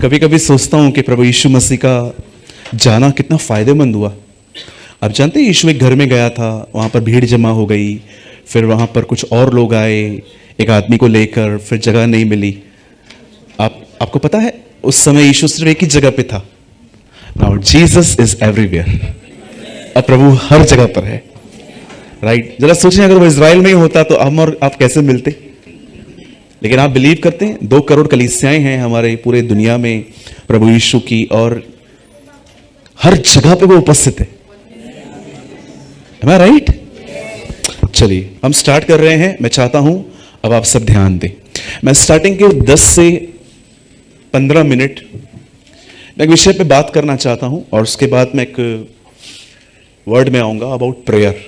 कभी कभी सोचता हूं कि प्रभु यीशु मसीह का जाना कितना फायदेमंद हुआ। आप जानते हैं यीशु एक घर में गया था, वहां पर भीड़ जमा हो गई, फिर वहां पर कुछ और लोग आए एक आदमी को लेकर, फिर जगह नहीं मिली। आपको पता है उस समय यीशु सिर्फ एक ही जगह पे था। Now Jesus is everywhere. अब प्रभु हर जगह पर है, राइट। जरा सोचें अगर वो इजराइल में ही होता तो हम और आप कैसे मिलते। लेकिन आप बिलीव करते हैं 2 करोड़ कलीसियाएं हैं हमारे पूरे दुनिया में प्रभु यीशु की, और हर जगह पे वो उपस्थित है। Am I right? चलिए हम स्टार्ट कर रहे हैं। मैं चाहता हूं अब आप सब ध्यान दें। मैं स्टार्टिंग के 10 से 15 मिनट मैं एक विषय पे बात करना चाहता हूं, और उसके बाद मैं एक वर्ड में आऊंगा अबाउट प्रेयर।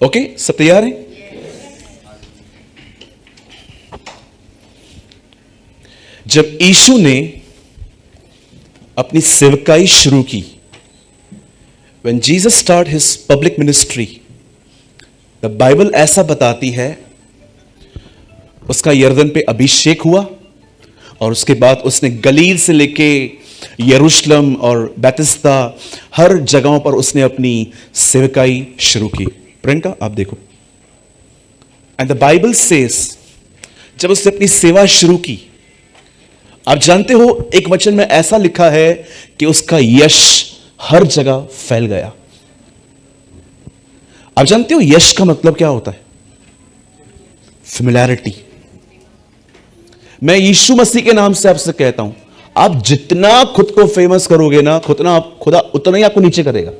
ओके, सब तैयार हैं? जब यीशु ने अपनी सेवकाई शुरू की, when Jesus started his public ministry, the Bible ऐसा बताती है उसका यरदन पे अभिषेक हुआ, और उसके बाद उसने गलील से लेके यरूशलेम और बैतिस्ता हर जगहों पर उसने अपनी सेवकाई शुरू की। प्रियंका आप देखो, एंड द बाइबल सेज जब उसने अपनी सेवा शुरू की, आप जानते हो एक वचन में ऐसा लिखा है कि उसका यश हर जगह फैल गया। आप जानते हो यश का मतलब क्या होता है? फेमिलियरिटी। मैं यीशु मसीह के नाम से आपसे कहता हूं, आप जितना खुद को फेमस करोगे ना, खुदा उतना ही आपको नीचे करेगा।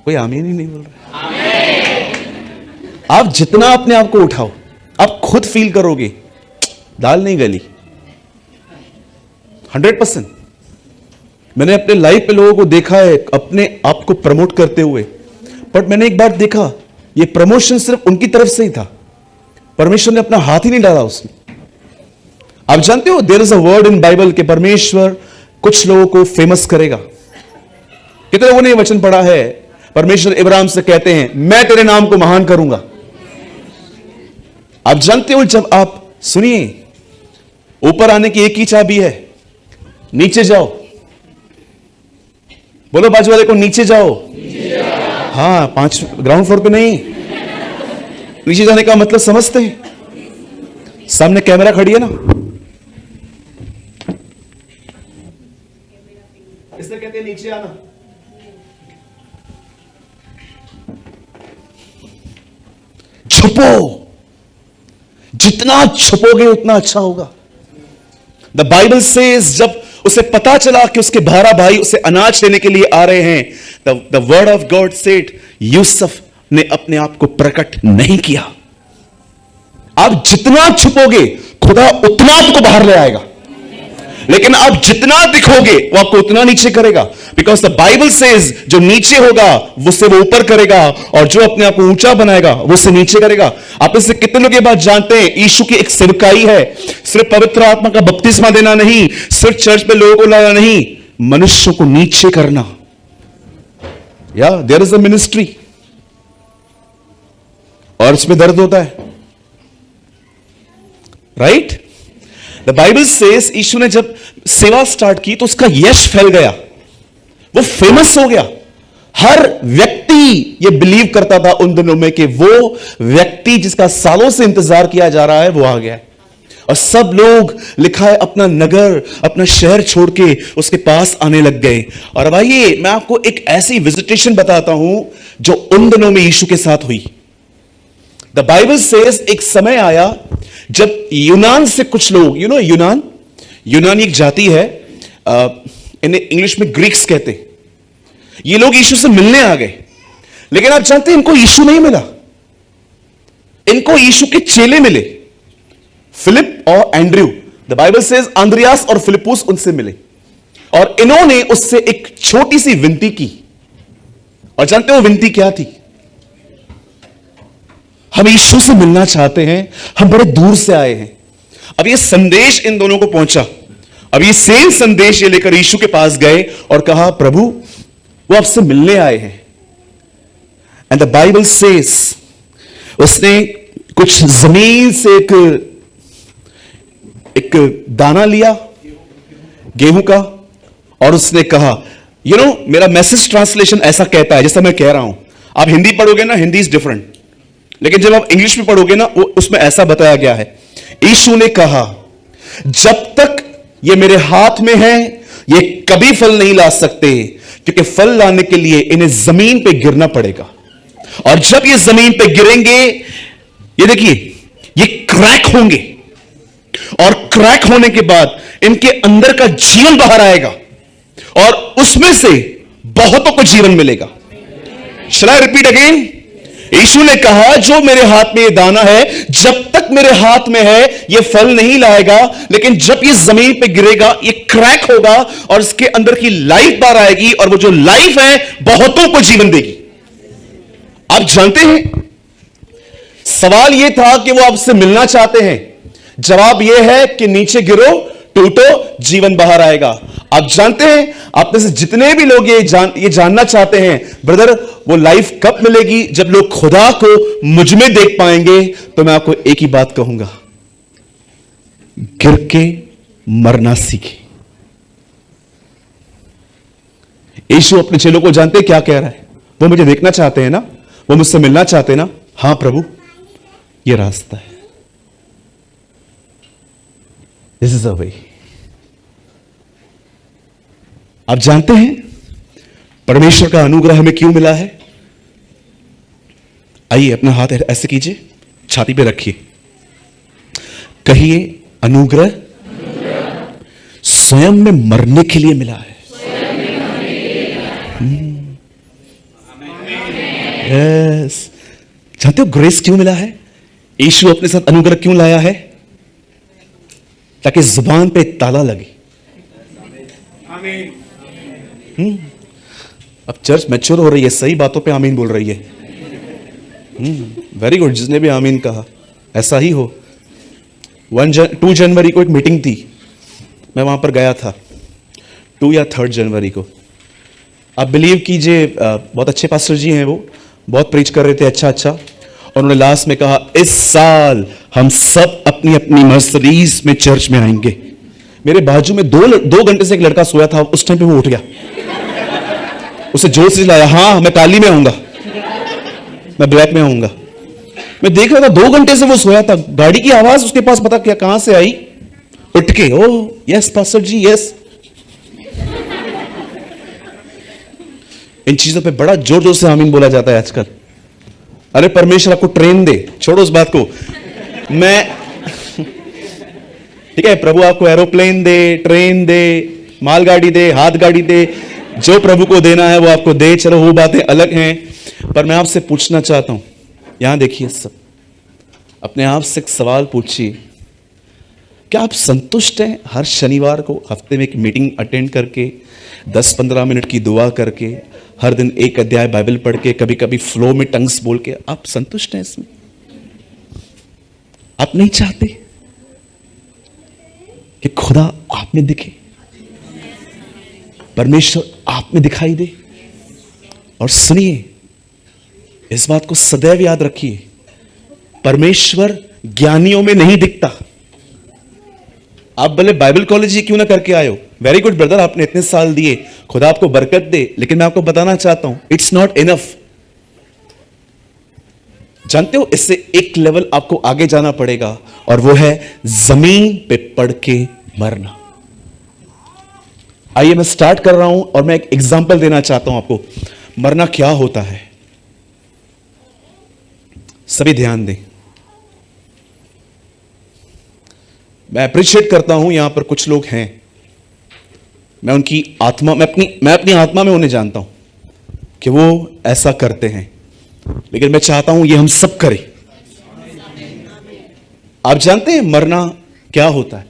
कोई आमीन ही नहीं बोल रहा। आप जितना अपने आप को उठाओ, आप खुद फील करोगे दाल नहीं गली। 100%। मैंने अपने लाइफ पे लोगों को देखा है अपने आप को प्रमोट करते हुए, बट मैंने एक बार देखा ये प्रमोशन सिर्फ उनकी तरफ से ही था, परमेश्वर ने अपना हाथ ही नहीं डाला उसमें। आप जानते हो there is a word in Bible कि परमेश्वर कुछ लोगों को फेमस करेगा। कितने लोगों ने ये वचन पढ़ा है? परमेश्वर इब्राहिम से कहते हैं मैं तेरे नाम को महान करूंगा। आप जानते हो जब आप सुनिए, ऊपर आने की एक ही चाबी है, नीचे जाओ। बोलो बाजू वाले को नीचे जाओ। हाँ, 5 ग्राउंड फ्लोर पे नहीं, नीचे जाने का मतलब समझते हैं? सामने कैमरा खड़ी है ना, इससे कहते हैं नीचे आना। छुपो, जितना छुपोगे उतना अच्छा होगा। द बाइबल सेज जब उसे पता चला कि उसके 12 भाई उसे अनाज लेने के लिए आ रहे हैं, the word of God said Yusuf ने अपने आप को प्रकट नहीं किया। आप जितना छुपोगे खुदा उतना आपको बाहर ले आएगा, लेकिन आप जितना दिखोगे वो आपको उतना नीचे करेगा। बिकॉज द बाइबल सेज जो नीचे होगा वो से वो ऊपर करेगा, और जो अपने आप को ऊंचा बनाएगा वो से नीचे करेगा। आप इससे कितने लोग ये बात जानते हैं? यीशु की एक सेवकाई है, सिर्फ पवित्र आत्मा का बपतिस्मा देना नहीं, सिर्फ चर्च में लोगों को लाना नहीं, मनुष्यों को नीचे करना। या देयर इज अ मिनिस्ट्री, और इसमें दर्द होता है, राइट? द बाइबल सेज यीशु ने जब सेवा स्टार्ट की तो उसका यश फैल गया, वो फेमस हो गया। हर व्यक्ति ये बिलीव करता था उन दिनों में कि वो व्यक्ति जिसका सालों से इंतजार किया जा रहा है वो आ गया है, और सब लोग लिखा है अपना नगर अपना शहर छोड़ के उसके पास आने लग गए। और अब आइए मैं आपको एक ऐसी विजिटेशन बताता हूं जो उन दिनों में यीशु के साथ हुई। द बाइबल सेज एक समय आया जब यूनान से कुछ लोग, यूनान एक जाति है, इन्हें इंग्लिश में ग्रीक्स कहते हैं। ये लोग यीशु से मिलने आ गए, लेकिन आप जानते हैं इनको यीशु नहीं मिला, इनको यीशु के चेले मिले, फिलिप और Andrew. The Bible says Andreas और फिलिपुस उनसे मिले, और इन्होंने उससे एक छोटी सी विनती की। और जानते हो विनती क्या थी? हम यीशु से मिलना चाहते हैं, हम बड़े दूर से आए हैं। अब ये संदेश इन दोनों को पहुंचा। अब ये सेम संदेश ये लेकर यीशु के पास गए और कहा प्रभु वो आपसे मिलने आए हैं। एंड द बाइबल सेज उसने कुछ जमीन से एक दाना लिया गेहूं का, और उसने कहा, मेरा मैसेज ट्रांसलेशन ऐसा कहता है जैसा मैं कह रहा हूं। आप हिंदी पढ़ोगे ना, हिंदी इज डिफरेंट, लेकिन जब आप इंग्लिश में पढ़ोगे ना, उसमें ऐसा बताया गया है, यीशु ने कहा, जब तक ये मेरे हाथ में है ये कभी फल नहीं ला सकते, क्योंकि फल लाने के लिए इन्हें जमीन पे गिरना पड़ेगा, और जब ये जमीन पे गिरेंगे, ये देखिए, ये क्रैक होंगे, और क्रैक होने के बाद इनके अंदर का जीवन बाहर आएगा, और उसमें से बहुतों को जीवन मिलेगा। शैल आई रिपीट अगेन? यीशु ने कहा, जो मेरे हाथ में ये दाना है, जब तक मेरे हाथ में है ये फल नहीं लाएगा, लेकिन जब ये जमीन पे गिरेगा ये क्रैक होगा, और इसके अंदर की लाइफ बाहर आएगी, और वो जो लाइफ है बहुतों को जीवन देगी। आप जानते हैं, सवाल यह था कि वो आपसे मिलना चाहते हैं, जवाब यह है कि नीचे गिरो, टूटो, जीवन बाहर आएगा। आप जानते हैं, आप में से जितने भी लोग ये जानना चाहते हैं, ब्रदर वो लाइफ कब मिलेगी, जब लोग खुदा को मुझ में देख पाएंगे, तो मैं आपको एक ही बात कहूंगा, गिर के मरना सीखे। यीशु अपने चेलों को जानते क्या कह रहा है? वो मुझे देखना चाहते हैं ना, वो मुझसे मिलना चाहते हैं ना, हां प्रभु ये रास्ता है, दिस इज अ वे। आप जानते हैं परमेश्वर का अनुग्रह हमें क्यों मिला है? आइए अपना हाथ ऐसे कीजिए, छाती पे रखिए, कहिए, अनुग्रह स्वयं में मरने के लिए मिला है। यस, जानते हो ग्रेस क्यों मिला है? यीशु अपने साथ अनुग्रह क्यों लाया है? ताकि जुबान पे ताला लगे। अब चर्च मैच्योर हो रही है, सही बातों पे आमीन बोल रही है। वेरी गुड, जिसने भी आमीन कहा ऐसा ही हो। 2 जनवरी को एक मीटिंग थी, मैं वहां पर गया था, 2 या 3 जनवरी को। आप बिलीव कीजिए, बहुत अच्छे पास्टर जी हैं, वो बहुत प्रीच कर रहे थे, अच्छा, और उन्होंने लास्ट में कहा, इस साल हम सब अपनी अपनी मर्सिडीज में चर्च में आएंगे। मेरे बाजू में 2 घंटे से एक लड़का सोया था, उस टाइम पे वो उठ गया, उसे जोर से लाया, हाँ मैं काली में आऊंगा, मैं ब्लैक में आऊंगा। मैं देख रहा था 2 घंटे से वो सोया था, गाड़ी की आवाज उसके पास पता क्या कहां से आई, उठ के, ओ यस पास्टर जी यस। इन चीजों पे बड़ा जोर जोर से आमीन बोला जाता है आजकल। अरे परमेश्वर आपको ट्रेन दे, छोड़ो उस बात को। मैं ठीक है, प्रभु आपको एरोप्लेन दे, ट्रेन दे, मालगाड़ी दे, हाथ गाड़ी दे, जो प्रभु को देना है वो आपको दे, चलो वो बातें अलग हैं। पर मैं आपसे पूछना चाहता हूं, यहां देखिए, सब अपने आप से एक सवाल पूछिए, क्या आप संतुष्ट हैं हर शनिवार को हफ्ते में एक मीटिंग अटेंड करके, 10-15 मिनट की दुआ करके, हर दिन एक अध्याय बाइबल पढ़ के, कभी कभी फ्लो में टंग्स बोल के, आप संतुष्ट हैं इसमें? आप नहीं चाहते कि खुदा आप में दिखे, परमेश्वर आप में दिखाई दे? और सुनिए, इस बात को सदैव याद रखिए, परमेश्वर ज्ञानियों में नहीं दिखता। आप भले बाइबल कॉलेज ही क्यों ना करके आए हो, वेरी गुड ब्रदर, आपने इतने साल दिए, खुदा आपको बरकत दे, लेकिन मैं आपको बताना चाहता हूं, इट्स नॉट इनफ। जानते हो, इससे एक लेवल आपको आगे जाना पड़ेगा, और वो है जमीन पे पड़ के मरना। आइए मैं स्टार्ट कर रहा हूं, और मैं एक एग्जांपल देना चाहता हूं आपको, मरना क्या होता है। सभी ध्यान दें। मैं अप्रिशिएट करता हूं, यहां पर कुछ लोग हैं, मैं उनकी आत्मा, मैं अपनी आत्मा में उन्हें जानता हूं कि वो ऐसा करते हैं, लेकिन मैं चाहता हूं ये हम सब करें। आप जानते हैं मरना क्या होता है?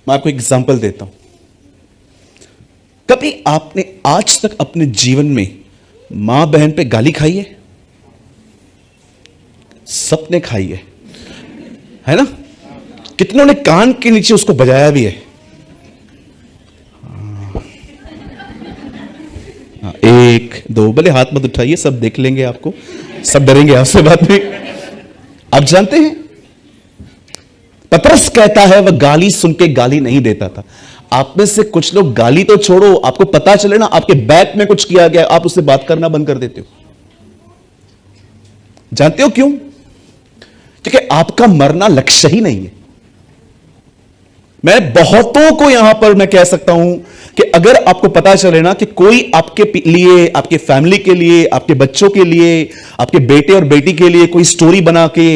मैं आपको एग्जांपल देता हूं। कभी आपने आज तक अपने जीवन में मां बहन पे गाली खाई है? सबने खाई है ना? कितनों ने कान के नीचे उसको बजाया भी है। एक दो, भले हाथ मत उठाइए, सब देख लेंगे आपको, सब डरेंगे आपसे बाद में। आप जानते हैं, पतरस कहता है वह गाली सुन के गाली नहीं देता था। आप में से कुछ लोग गाली तो छोड़ो, आपको पता चले ना आपके बैक में कुछ किया गया, आप उससे बात करना बंद कर देते हो। जानते हो क्यों? क्योंकि आपका मरना लक्ष्य ही नहीं है। मैं बहुतों को यहां पर मैं कह सकता हूं कि अगर आपको पता चले ना कि कोई आपके लिए, आपके फैमिली के लिए, आपके बच्चों के लिए, आपके बेटे और बेटी के लिए कोई स्टोरी बना के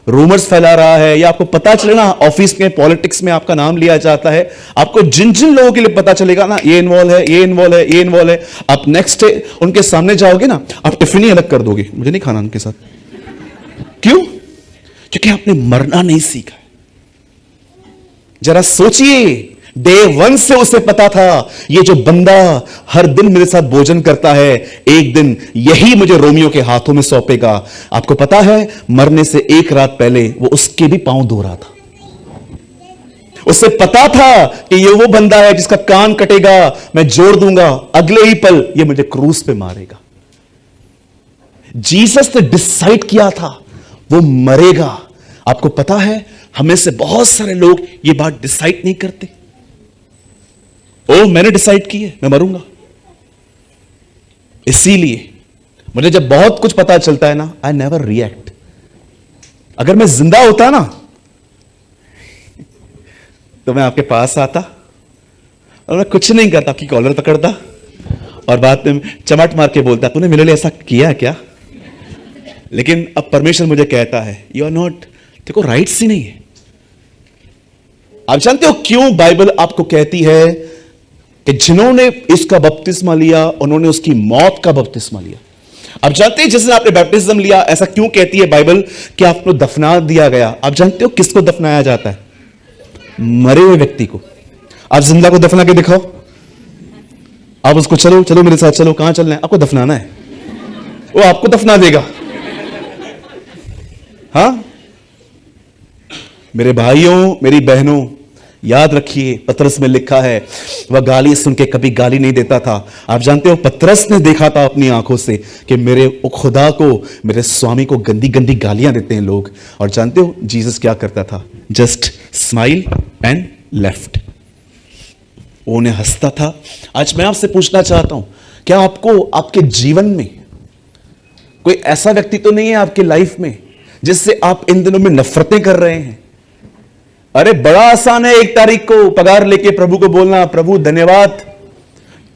रूमर्स फैला रहा है, या आपको पता चले ना ऑफिस में पॉलिटिक्स में आपका नाम लिया जाता है, आपको जिन जिन लोगों के लिए पता चलेगा ना ये इन्वॉल्व है, ये इन्वॉल्व है, ये इन्वॉल्व है, आप नेक्स्ट डे उनके सामने जाओगे ना, आप टिफिन ही अलग कर दोगे, मुझे नहीं खाना उनके साथ। क्यों? क्योंकि आपने मरना नहीं सीखा। जरा सोचिए, डे 1 से उसे पता था ये जो बंदा हर दिन मेरे साथ भोजन करता है, एक दिन यही मुझे रोमियो के हाथों में सौंपेगा। आपको पता है मरने से एक रात पहले वो उसके भी पांव धो रहा था। उसे पता था कि ये वो बंदा है जिसका कान कटेगा, मैं जोड़ दूंगा, अगले ही पल ये मुझे क्रूस पे मारेगा। जीसस ने डिसाइड किया था वो मरेगा। आपको पता है हमें से बहुत सारे लोग ये बात डिसाइड नहीं करते। ओ मैंने डिसाइड की है मैं मरूंगा। इसीलिए मुझे जब बहुत कुछ पता चलता है ना, आई नेवर रिएक्ट। अगर मैं जिंदा होता ना तो मैं आपके पास आता और मैं कुछ नहीं करता, आपकी कॉलर पकड़ता और बाद में चमट मार के बोलता तूने मेरे लिए ऐसा किया क्या। लेकिन अब परमेश्वर मुझे कहता है यू आर नॉट, देखो राइट्स ही नहीं है। आप जानते हो क्यों बाइबल आपको कहती है कि जिन्होंने इसका बपतिस्मा लिया उन्होंने उसकी मौत का बपतिस्मा लिया। आप जानते हैं जिसने आपने बैप्टिज्म लिया, ऐसा क्यों कहती है बाइबल कि आपको दफना दिया गया। आप जानते हो किसको दफनाया जाता है? मरे हुए व्यक्ति को। आप जिंदा को दफना के दिखाओ, आप उसको चलो चलो मेरे साथ चलो, कहां चलना है? आपको दफनाना है, वो आपको दफना देगा। हां मेरे भाइयों मेरी बहनों, याद रखिए पतरस में लिखा है वह गाली सुन के कभी गाली नहीं देता था। आप जानते हो पतरस ने देखा था अपनी आंखों से कि मेरे खुदा को, मेरे स्वामी को गंदी गंदी गालियां देते हैं लोग। और जानते हो जीसस क्या करता था? Just smile and left. उन्हें हंसता था। आज मैं आपसे पूछना चाहता हूं, क्या आपको आपके जीवन में कोई ऐसा व्यक्ति तो नहीं है आपकी लाइफ में जिससे आप इन दिनों में नफरतें कर रहे हैं? अरे बड़ा आसान है 1 तारीख को पगार लेके प्रभु को बोलना प्रभु धन्यवाद।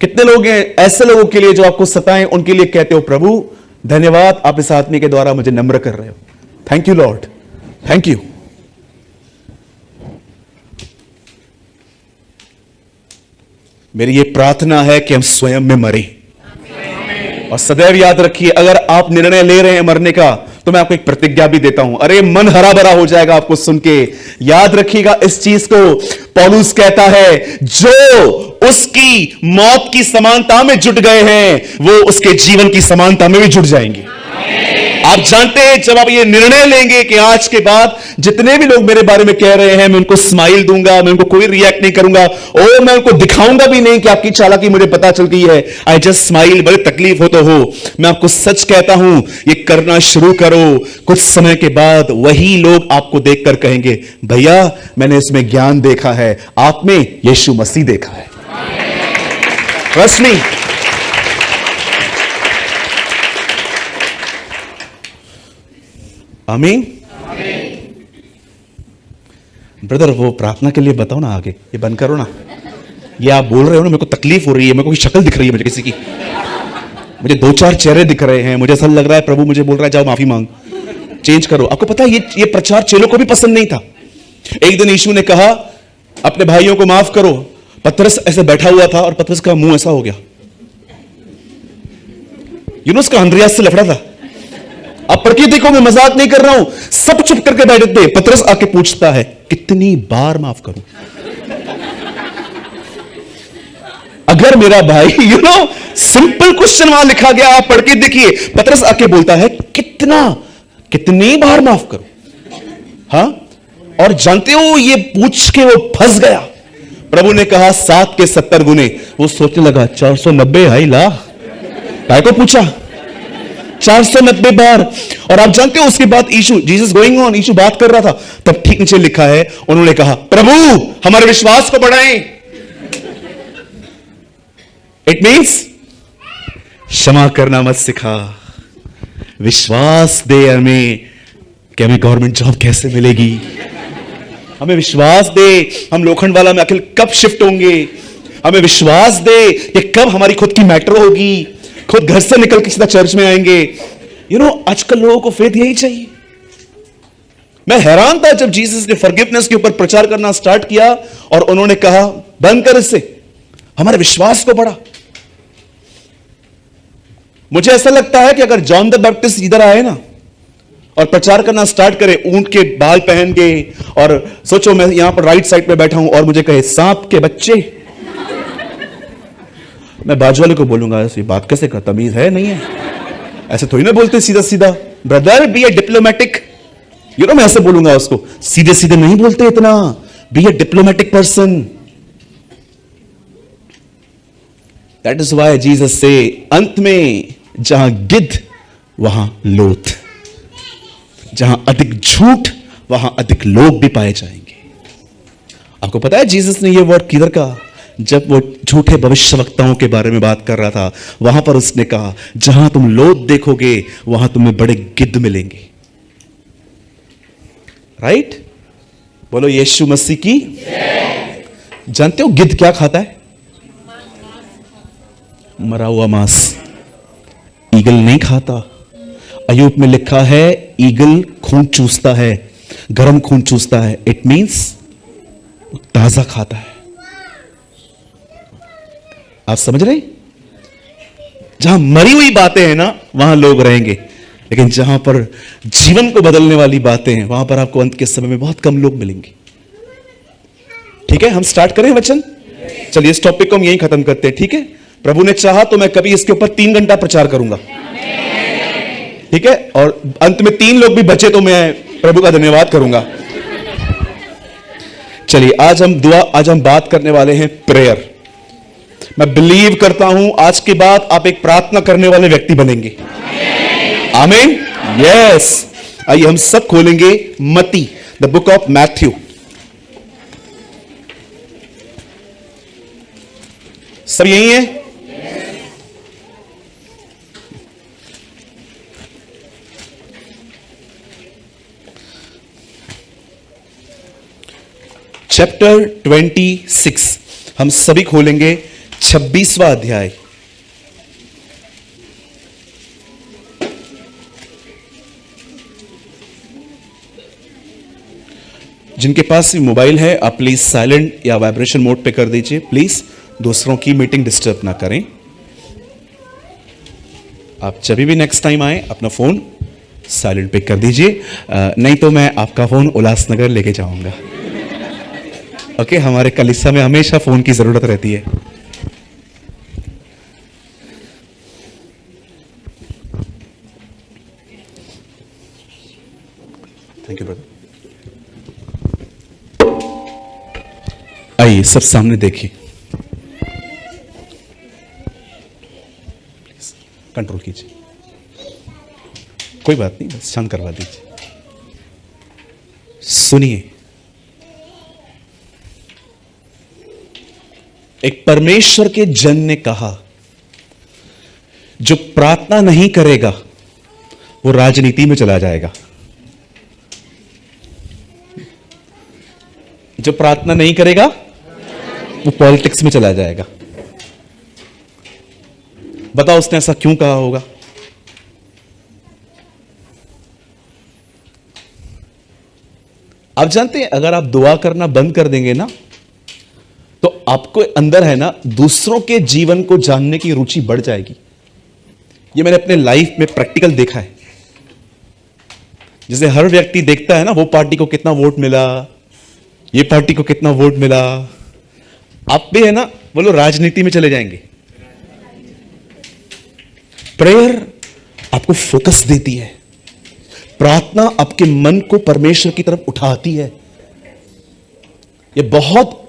कितने लोग हैं ऐसे लोगों के लिए जो आपको सताएं, उनके लिए कहते हो प्रभु धन्यवाद, आप इस आदमी के द्वारा मुझे नम्र कर रहे हो। Thank you Lord, thank you. मेरी ये प्रार्थना है कि हम स्वयं में मरें। और सदैव याद रखिए अगर आप निर्णय ले रहे हैं मरने का तो मैं आपको एक प्रतिज्ञा भी देता हूं। अरे मन हरा भरा हो जाएगा आपको सुन के। याद रखिएगा इस चीज को, पौलुस कहता है जो उसकी मौत की समानता में जुट गए हैं वो उसके जीवन की समानता में भी जुट जाएंगे। आप जानते हैं जब आप ये निर्णय लेंगे कि आज के बाद जितने भी लोग मेरे बारे में कह रहे हैं मैं उनको स्माइल दूंगा, मैं उनको कोई रिएक्ट नहीं करूंगा और मैं उनको दिखाऊंगा भी नहीं कि आपकी चालाकी मुझे पता चल गई है, आई जस्ट स्माइल, बड़ी तकलीफ हो तो हो। मैं आपको सच कहता हूं ये करना शुरू करो, कुछ समय के बाद वही लोग आपको देखकर कहेंगे भैया मैंने इसमें ज्ञान देखा है, आप में यीशु मसीह देखा है। Trust me. आमीन। ब्रदर वो प्रार्थना के लिए बताओ ना, आगे ये बंद करो ना। ये आप बोल रहे हो ना मेरे को तकलीफ हो रही है, मेरे को कोई शक्ल दिख रही है मुझे किसी की, मुझे 2-4 चेहरे दिख रहे हैं, मुझे ऐसा लग रहा है प्रभु मुझे बोल रहा है जाओ माफी मांग, चेंज करो। आपको पता है ये प्रचार चेलों को भी पसंद नहीं था। एक दिन यीशु ने कहा अपने भाइयों को माफ करो। पतरस ऐसे बैठा हुआ था और पतरस का मुंह ऐसा हो गया। यूनुस का अंद्रियास से लफड़ा था। अब प्रकृति को मैं मजाक नहीं कर रहा हूं, सब चुप करके बैठे थे। पतरस आके पूछता है कितनी बार माफ करूं? अगर मेरा भाई सिंपल क्वेश्चन वहां लिखा गया, आप पढ़ के देखिए। पतरस आके बोलता है कितनी बार माफ करूं? हां, और जानते हो ये पूछ के वो फंस गया। प्रभु ने कहा 7 के 70 गुने। वो सोचने लगा 490 हाई ला, काय को पूछा 490 बार। और आप जानते हो उसके बाद यीशु, जीसस गोइंग ऑन, यीशु बात कर रहा था, तब ठीक नीचे लिखा है, उन्होंने कहा, प्रभु हमारे विश्वास को बढ़ाएं। इट मीन्स क्षमा करना मत सिखा, विश्वास दे हमें कि हमें गवर्नमेंट जॉब कैसे मिलेगी, हमें विश्वास दे हम लोखंड वाला में आखिर कब शिफ्ट होंगे, हमें विश्वास दे कि कब हमारी खुद की मैटर होगी, खुद घर से निकल के सीधा चर्च में आएंगे। आजकल लोगों को फेथ यही चाहिए। मैं हैरान था जब जीसस ने फॉरगिवनेस के ऊपर प्रचार करना स्टार्ट किया और उन्होंने कहा, बंद कर इससे, हमारे विश्वास को बढ़ा। मुझे ऐसा लगता है कि अगर जॉन द बैप्टिस्ट इधर आए ना और प्रचार करना स्टार्ट करे ऊंट के बाल पहन के, और सोचो मैं यहां पर राइट साइड पे बैठा हूं और मुझे कहे सांप के बच्चे, मैं बाजू वाले को बोलूंगा ऐसी बात कैसे कर, तमीज है नहीं है, ऐसे थोड़ी ना बोलते सीधा सीधा, ब्रदर बी ए डिप्लोमेटिक, मैं ऐसे बोलूंगा उसको, सीधे सीधे नहीं बोलते इतना, be a diplomatic person. That is why Jesus से अंत में जहां गिद्ध वहां लोथ, जहां अधिक झूठ वहां अधिक लोग भी पाए जाएंगे। आपको पता है जीसस ने यह वर्ड किधर कहा? जब वो झूठे भविष्यवक्ताओं के बारे में बात कर रहा था, वहां पर उसने कहा, जहां तुम लोथ देखोगे वहां तुम्हें बड़े गिद्ध मिलेंगे। राइट? बोलो यीशु मसीह की। जानते हो गिद्ध क्या खाता है? मरा हुआ मांस। ईगल नहीं खाता। अय्यूब में लिखा है ईगल खून चूसता है, गर्म खून चूसता है। इट मींस ताजा खाता है। आप समझ रहे? जहां मरी हुई बातें हैं ना वहां लोग रहेंगे, लेकिन जहां पर जीवन को बदलने वाली बातें हैं वहां पर आपको अंत के समय में बहुत कम लोग मिलेंगे। ठीक है, हम स्टार्ट करें वचन? चलिए इस टॉपिक को हम यहीं खत्म करते हैं। ठीक है, प्रभु ने चाहा तो मैं कभी इसके ऊपर 3 घंटा प्रचार करूंगा। ठीक है, और अंत में 3 लोग भी बचे तो मैं प्रभु का धन्यवाद करूंगा। चलिए आज हम बात करने वाले हैं प्रेयर। मैं बिलीव करता हूं आज के बाद आप एक प्रार्थना करने वाले व्यक्ति बनेंगे। आमीन। यस, आइए हम सब खोलेंगे मत्ती, द बुक ऑफ मैथ्यू। सब यही है? चैप्टर 26 हम सभी खोलेंगे, 26वां अध्याय। जिनके पास मोबाइल है आप प्लीज साइलेंट या वाइब्रेशन मोड पे कर दीजिए। प्लीज दूसरों की मीटिंग डिस्टर्ब ना करें। आप जब भी नेक्स्ट टाइम आए अपना फोन साइलेंट पे कर दीजिए, नहीं तो मैं आपका फोन उल्लासनगर लेके जाऊंगा। ओके, हमारे कलीसिया में हमेशा फोन की जरूरत रहती है। Thank you brother. आइए सब सामने देखिए, कंट्रोल कीजिए, कोई बात नहीं, बस शांत करवा दीजिए। सुनिए, एक परमेश्वर के जन ने कहा, जो प्रार्थना नहीं करेगा वो राजनीति में चला जाएगा। जो प्रार्थना नहीं करेगा वो पॉलिटिक्स में चला जाएगा। बताओ उसने ऐसा क्यों कहा होगा? आप जानते हैं अगर आप दुआ करना बंद कर देंगे ना तो आपको अंदर है ना दूसरों के जीवन को जानने की रुचि बढ़ जाएगी। ये मैंने अपने लाइफ में प्रैक्टिकल देखा है। जैसे हर व्यक्ति देखता है ना वो पार्टी को कितना वोट मिला, ये पार्टी को कितना वोट मिला, आप भी है ना बोलो राजनीति में चले जाएंगे। प्रेयर आपको फोकस देती है, प्रार्थना आपके मन को परमेश्वर की तरफ उठाती है। यह बहुत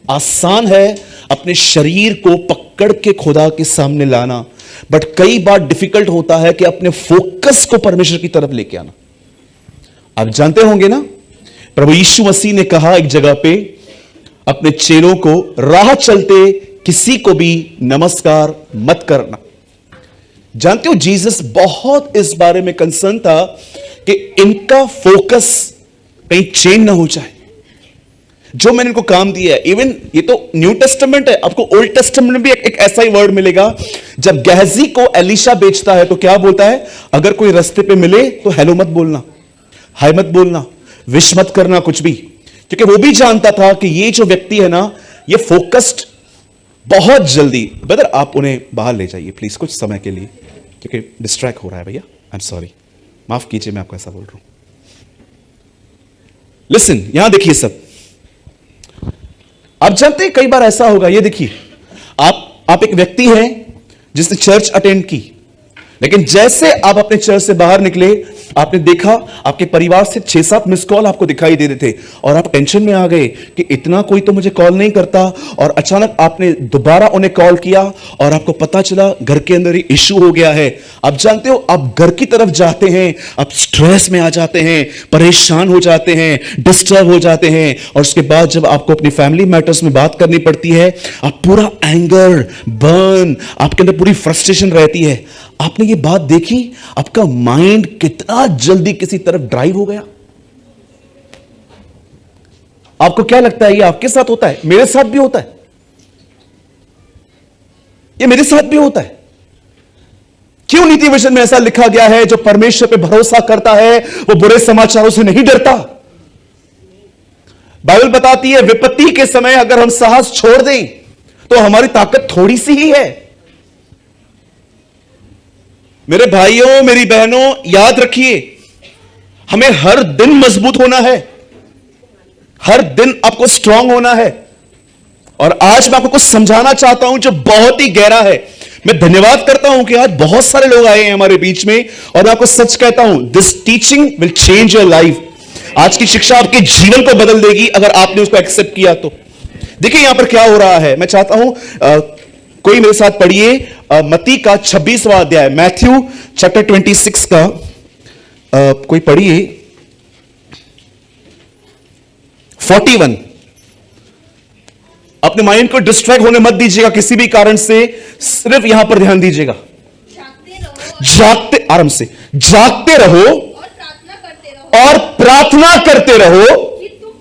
आसान है अपने शरीर को पकड़ के खुदा के सामने लाना, बट कई बार डिफिकल्ट होता है कि अपने फोकस को परमेश्वर की तरफ लेके आना। आप जानते होंगे ना, प्रभु यीशु मसीह ने कहा एक जगह पे अपने चेलों को, राह चलते किसी को भी नमस्कार मत करना। जानते हो, जीसस बहुत इस बारे में कंसर्न था कि इनका फोकस कहीं चेंज ना हो जाए। जो मैंने इनको काम दिया है, इवन ये तो न्यू टेस्टामेंट है, आपको ओल्ड टेस्टामेंट में भी एक ऐसा ही वर्ड मिलेगा। जब गेहजी को एलीशा बेचता है तो क्या बोलता है, अगर कोई रास्ते पे मिले तो हेलो मत बोलना, हाय मत बोलना, विश मत करना कुछ भी, क्योंकि वो भी जानता था कि ये जो व्यक्ति है ना, ये फोकस्ड बहुत जल्दी। ब्रदर आप उन्हें बाहर ले जाइए प्लीज कुछ समय के लिए, क्योंकि डिस्ट्रैक्ट हो रहा है भैया। आई एम सॉरी, माफ कीजिए मैं आपको ऐसा बोल रहा हूं। लिसन, यहां देखिए सब, आप जानते हैं कई बार ऐसा होगा, ये देखिए, आप एक व्यक्ति हैं जिसने चर्च अटेंड की, लेकिन जैसे आप अपने चर्च से बाहर निकले, आपने देखा आपके परिवार से 6-7 मिस कॉल आपको दिखाई दे रहे थे और आप टेंशन में आ गए कि इतना कोई तो मुझे कॉल नहीं करता, और अचानक आपने दोबारा उन्हें कॉल किया और आपको पता चला घर के अंदर ही इश्यू हो गया है। आप जानते हो, आप घर की तरफ जाते हैं, आप स्ट्रेस में आ जाते हैं, परेशान हो जाते हैं, डिस्टर्ब हो जाते हैं, और उसके बाद जब आपको अपनी फैमिली मैटर्स में बात करनी पड़ती है, आप पूरा एंगर, बर्न, आपके अंदर पूरी फ्रस्ट्रेशन रहती है। आपने ये बात देखी, आपका माइंड कितना जल्दी किसी तरफ ड्राइव हो गया। आपको क्या लगता है ये आपके साथ होता है? मेरे साथ भी होता है, ये मेरे साथ भी होता है। क्यों नीति वचन में ऐसा लिखा गया है, जो परमेश्वर पे भरोसा करता है वो बुरे समाचारों से नहीं डरता। बाइबल बताती है, विपत्ति के समय अगर हम साहस छोड़ दें तो हमारी ताकत थोड़ी सी ही है। मेरे भाइयों, मेरी बहनों, याद रखिए, हमें हर दिन मजबूत होना है, हर दिन आपको स्ट्रांग होना है। और आज मैं आपको कुछ समझाना चाहता हूं जो बहुत ही गहरा है। मैं धन्यवाद करता हूं कि आज बहुत सारे लोग आए हैं हमारे बीच में, और मैं आपको सच कहता हूं, this teaching will change your life. आज की शिक्षा आपके जीवन को बदल देगी अगर आपने उसको एक्सेप्ट किया तो। देखिए यहां पर क्या हो रहा है, मैं चाहता हूं कोई मेरे साथ पढ़िए मत्ती का 26वां अध्याय, मैथ्यू चैप्टर 26 का कोई पढ़िए 41। अपने माइंड को डिस्ट्रैक्ट होने मत दीजिएगा किसी भी कारण से, सिर्फ यहां पर ध्यान दीजिएगा। जागते, आराम से, जागते रहो और प्रार्थना करते रहो कि तुम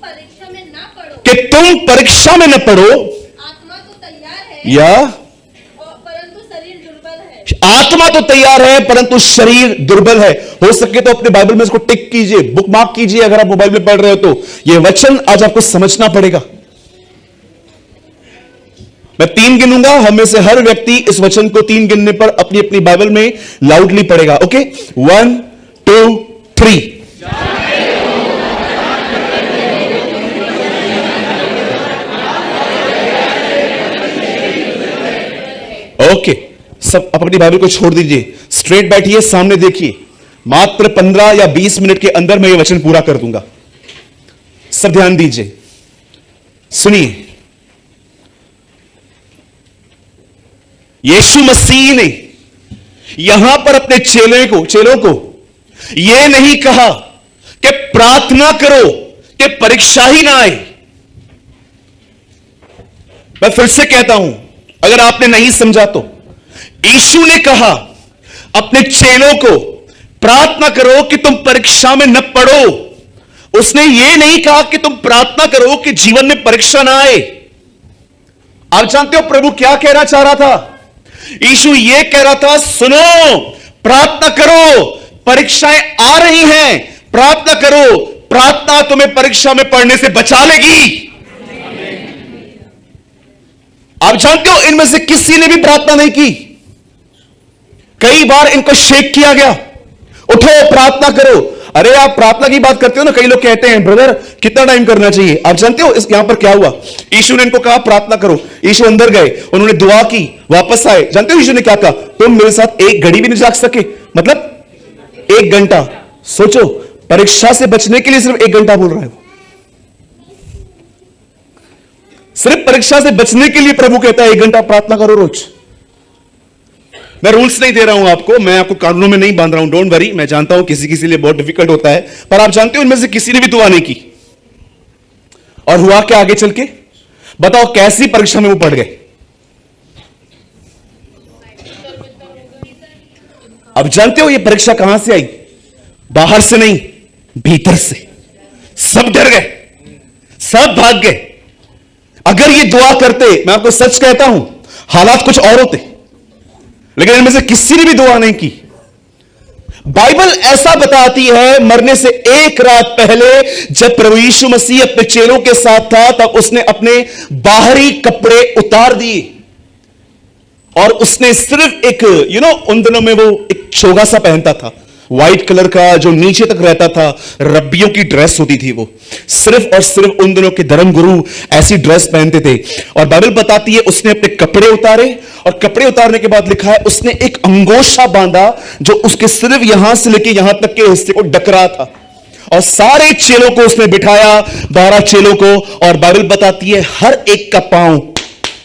परीक्षा में न पड़ो। आत्मा तो तैयार है, या परंतु शरीर दुर्बल है। आत्मा तो तैयार है परंतु शरीर दुर्बल है। हो सके तो अपने बाइबल में इसको टिक कीजिए, बुक मार्क कीजिए अगर आप मोबाइल में पढ़ रहे हो तो। यह वचन आज आपको समझना पड़ेगा। मैं 3 गिनूंगा, हम में से हर व्यक्ति इस वचन को 3 गिनने पर अपनी अपनी बाइबल में लाउडली पढ़ेगा। ओके, 1 2 3। ओके, सब अपनी बाइबल को छोड़ दीजिए, स्ट्रेट बैठिए, सामने देखिए। मात्र 15 या 20 मिनट के अंदर मैं ये वचन पूरा कर दूंगा। सब ध्यान दीजिए, सुनिए। यीशु मसीह ने यहां पर अपने चेलों को यह नहीं कहा कि प्रार्थना करो कि परीक्षा ही ना आए। मैं फिर से कहता हूं, अगर आपने नहीं समझा तो, यीशु ने कहा अपने चेलों को प्रार्थना करो कि तुम परीक्षा में न पड़ो। उसने यह नहीं कहा कि तुम प्रार्थना करो कि जीवन में परीक्षा ना आए। आप जानते हो प्रभु क्या कहना चाह रहा था? यीशु यह कह रहा था, सुनो, प्रार्थना करो, परीक्षाएं आ रही हैं, प्रार्थना करो, प्रार्थना तुम्हें परीक्षा में पढ़ने से बचा लेगी। आप जानते हो इनमें से किसी ने भी प्रार्थना नहीं की। कई बार इनको शेक किया गया, उठो प्रार्थना करो। अरे आप प्रार्थना की बात करते हो ना, कई लोग कहते हैं ब्रदर कितना टाइम करना चाहिए। आप जानते हो इस यहां पर क्या हुआ? यीशु ने इनको कहा प्रार्थना करो, यीशु अंदर गए, उन्होंने दुआ की, वापस आए। जानते हो यीशु ने क्या कहा? तुम मेरे साथ 1 घड़ी भी नहीं जाग सके, मतलब 1 घंटा। सोचो, परीक्षा से बचने के लिए सिर्फ 1 घंटा बोल रहा है। सिर्फ परीक्षा से बचने के लिए प्रभु कहता है 1 घंटा प्रार्थना करो रोज। मैं रूल्स नहीं दे रहा हूं आपको, मैं आपको कानूनों में नहीं बांध रहा हूं, डोंट वरी। मैं जानता हूं किसी किसी लिए बहुत डिफिकल्ट होता है, पर आप जानते हो इनमें से किसी ने भी दुआ नहीं की। और हुआ क्या आगे चल के? बताओ कैसी परीक्षा में वो पड़ गए? अब जानते हो ये परीक्षा कहां से आई? बाहर से नहीं, भीतर से। सब डर गए, सब भाग गए। अगर ये दुआ करते, मैं आपको सच कहता हूं, हालात कुछ और होते, लेकिन इनमें से किसी ने भी दुआ नहीं की। बाइबल ऐसा बताती है, मरने से एक रात पहले जब प्रभु यीशु मसीह अपने चेलों के साथ था, तब उसने अपने बाहरी कपड़े उतार दिए और उसने सिर्फ एक उन दिनों में वो एक चोगा सा पहनता था, व्हाइट कलर का, जो नीचे तक रहता था। रब्बियों की ड्रेस होती थी वो। सिर्फ और सिर्फ उन दिनों के धर्मगुरु ऐसी ड्रेस पहनते थे। और बाइबल बताती है उसने अपने कपड़े उतारे, और कपड़े उतारने के बाद लिखा है उसने एक अंगोछा बांधा जो उसके सिर्फ यहां से लेकर यहां तक के हिस्से को ढक रहा था। और सारे चेलों को उसने बिठाया, 12 चेलों को, और बाइबल बताती है हर एक का पांव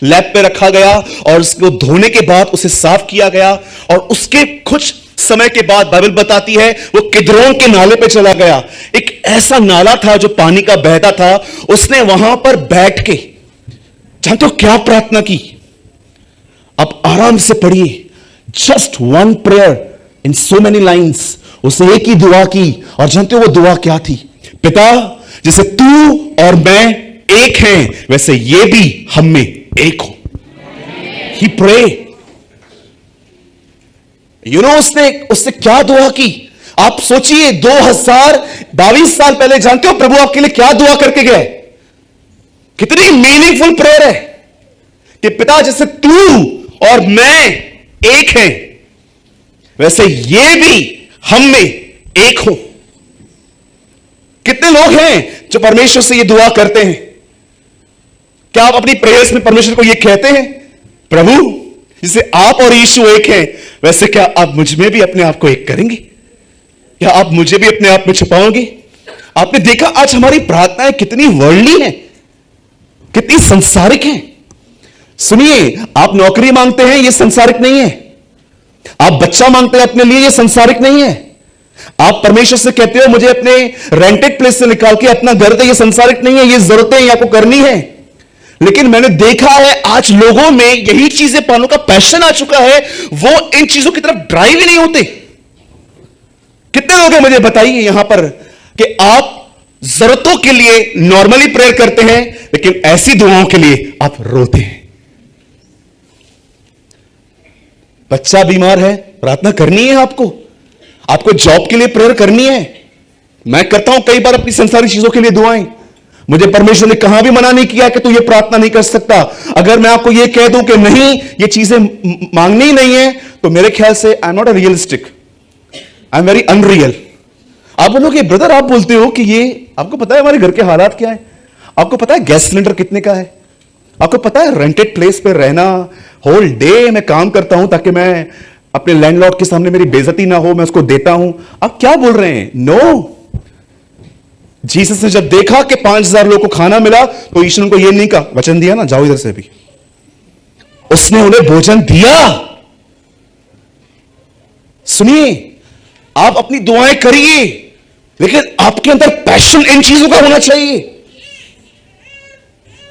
लैप पे रखा गया और उसको धोने के बाद उसे साफ किया गया। और उसके कुछ समय के बाद बाइबल बताती है वो किद्रोन के नाले पे चला गया। एक ऐसा नाला था जो पानी का बहता था। उसने वहां पर बैठ के, जानते हो क्या प्रार्थना की? अब आराम से पढ़िए, जस्ट वन प्रेयर इन सो मेनी लाइन्स। उसने एक ही दुआ की, और जानते हो वो दुआ क्या थी? पिता, जैसे तू और मैं एक हैं, वैसे ये भी हम में एक हो। ही प्रे, उसने क्या दुआ की? आप सोचिए, 2022 साल पहले जानते हो प्रभु आपके लिए क्या दुआ करके गए? कितनी मीनिंगफुल प्रेयर है कि पिता, जैसे तू और मैं एक हैं, वैसे ये भी हम में एक हो। कितने लोग हैं जो परमेश्वर से ये दुआ करते हैं? क्या आप अपनी प्रेयर्स में परमेश्वर को ये कहते हैं, प्रभु जैसे आप और यीशु एक हैं, वैसे क्या आप मुझ में भी अपने आप को एक करेंगे? क्या आप मुझे भी अपने आप में छुपाओगे? आपने देखा आज हमारी प्रार्थनाएं कितनी वर्ल्डली हैं, कितनी संसारिक हैं। सुनिए, आप नौकरी मांगते हैं, यह संसारिक नहीं है। आप बच्चा मांगते हैं अपने लिए, यह संसारिक नहीं है। आप परमेश्वर से कहते हो मुझे अपने रेंटेड प्लेस से निकाल के अपना घर दे, यह संसारिक नहीं है। ये जरूरतें आपको करनी है। लेकिन मैंने देखा है आज लोगों में यही चीजें पाने का पैशन आ चुका है, वो इन चीजों की तरफ ड्राइव ही नहीं होते। कितने लोग हैं मुझे बताइए यहां पर कि आप जरूरतों के लिए नॉर्मली प्रेयर करते हैं, लेकिन ऐसी दुआओं के लिए आप रोते हैं। बच्चा बीमार है, प्रार्थना करनी है आपको। आपको जॉब के लिए प्रेयर करनी है। मैं करता हूं कई बार अपनी संसारिक चीजों के लिए दुआएं। मुझे परमेश्वर ने कहां भी मना नहीं किया कि तू ये प्रार्थना नहीं कर सकता। अगर मैं आपको ये कह दूं कि नहीं, ये चीजें मांगनी ही नहीं है, तो मेरे ख्याल से I am not a realistic, I am very unreal. आप बोलोगे ब्रदर, आप बोलते हो कि ये, आपको पता है हमारे घर के हालात क्या है? आपको पता है गैस सिलेंडर कितने का है? आपको पता है रेंटेड प्लेस पे रहना, होल डे मैं काम करता हूं ताकि मैं अपने लैंडलॉर्ड के सामने मेरी बेइज्जती ना हो, मैं उसको देता हूं। आप क्या बोल रहे हैं? नो। जीसस ने जब देखा कि 5000 लोगों को खाना मिला, तो ईश्वर को यह नहीं कहा, वचन दिया ना, जाओ इधर से भी। उसने उन्हें भोजन दिया। सुनिए, आप अपनी दुआएं करिए, लेकिन आपके अंदर पैशन इन चीजों का होना चाहिए।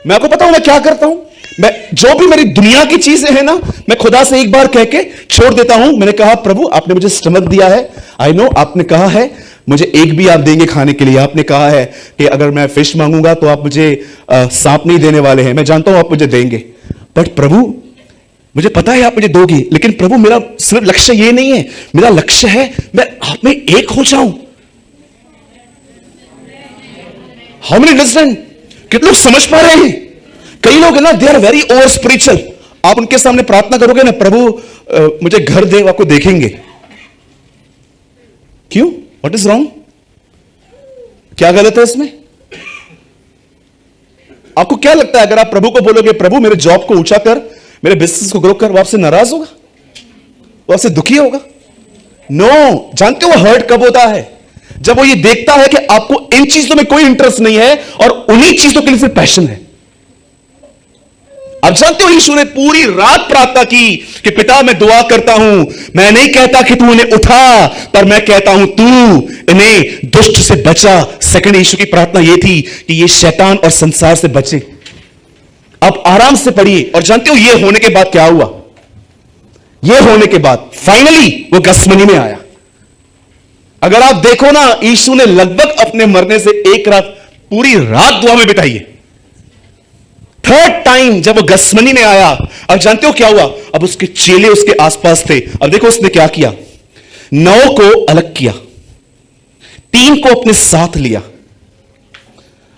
मैं आपको पता हूं मैं क्या करता हूं। मैं जो भी मेरी दुनिया की चीजें हैं ना, मैं खुदा से एक बार कह के छोड़ देता हूं। मैंने कहा प्रभु आपने मुझे स्टमक दिया है, आई नो, आपने कहा है मुझे एक भी आप देंगे खाने के लिए। आपने कहा है कि अगर मैं फिश मांगूंगा तो आप मुझे सांप नहीं देने वाले हैं। मैं जानता हूं आप मुझे देंगे, बट प्रभु मुझे पता है आप मुझे दोगे, लेकिन प्रभु मेरा सिर्फ लक्ष्य ये नहीं है। मेरा लक्ष्य है मैं आप में एक हो जाऊं। How many understand? कितने लोग समझ पा रहे हैं? कई लोग है ना, they are very over spiritual. आप उनके सामने प्रार्थना करोगे ना, प्रभु मुझे घर दे, आपको देखेंगे। क्यों? What is wrong? क्या गलत है इसमें? आपको क्या लगता है अगर आप प्रभु को बोलोगे प्रभु मेरे जॉब को ऊंचा कर, मेरे बिजनेस को ग्रो कर, वो आपसे नाराज होगा? वो आपसे दुखी होगा? नो। जानते हो हर्ट कब होता है? जब वो ये देखता है कि आपको इन चीजों में कोई इंटरेस्ट नहीं है और उन्हीं चीजों के लिए सिर्फ पैशन है। अब जानते हो यीशु ने पूरी रात प्रार्थना की कि पिता मैं दुआ करता हूं, मैं नहीं कहता कि तू इन्हें उठा, पर मैं कहता हूं तू इन्हें दुष्ट से बचा। सेकंड यीशु की प्रार्थना यह थी कि ये शैतान और संसार से बचे। अब आराम से पढ़िए। और जानते हो ये होने के बाद क्या हुआ? ये होने के बाद फाइनली वो गसमनी में आया। अगर आप देखो ना, यीशु ने लगभग अपने मरने से एक रात, पूरी रात दुआ में बिताई है। थर्ड टाइम जब वो गसमनी में आया, अब जानते हो क्या हुआ? अब उसके चेले उसके आसपास थे। अब देखो उसने क्या किया, 9 को अलग किया, 3 को अपने साथ लिया।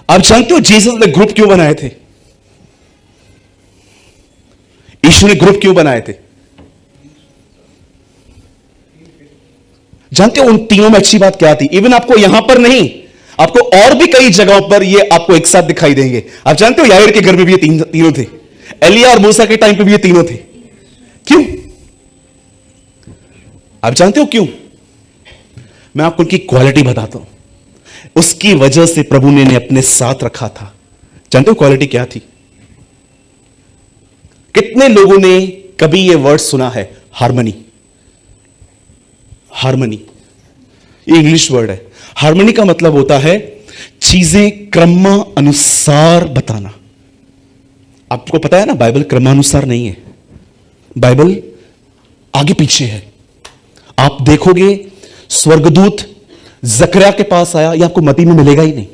अब जानते हो जीसस ने ग्रुप क्यों बनाए थे? यीशु ने ग्रुप क्यों बनाए थे? जानते हो उन तीनों में अच्छी बात क्या थी? इवन आपको यहां पर नहीं, आपको और भी कई जगहों पर ये आपको एक साथ दिखाई देंगे। आप जानते हो याईर के घर में भी ये तीनों थे, एलिया और मूसा के टाइम पे भी ये तीनों थे। क्यों? आप जानते हो क्यों? मैं आपको उनकी क्वालिटी बताता हूं। उसकी वजह से प्रभु ने अपने साथ रखा था। जानते हो क्वालिटी क्या थी? कितने लोगों ने कभी ये वर्ड सुना है, हार्मनी? हार्मनी ये इंग्लिश वर्ड है। हार्मनी का मतलब होता है चीजें क्रमानुसार बताना। आपको पता है ना, बाइबल क्रमानुसार नहीं है, बाइबल आगे पीछे है। आप देखोगे स्वर्गदूत जकरिया के पास आया, यह आपको मत्ती में मिलेगा ही नहीं,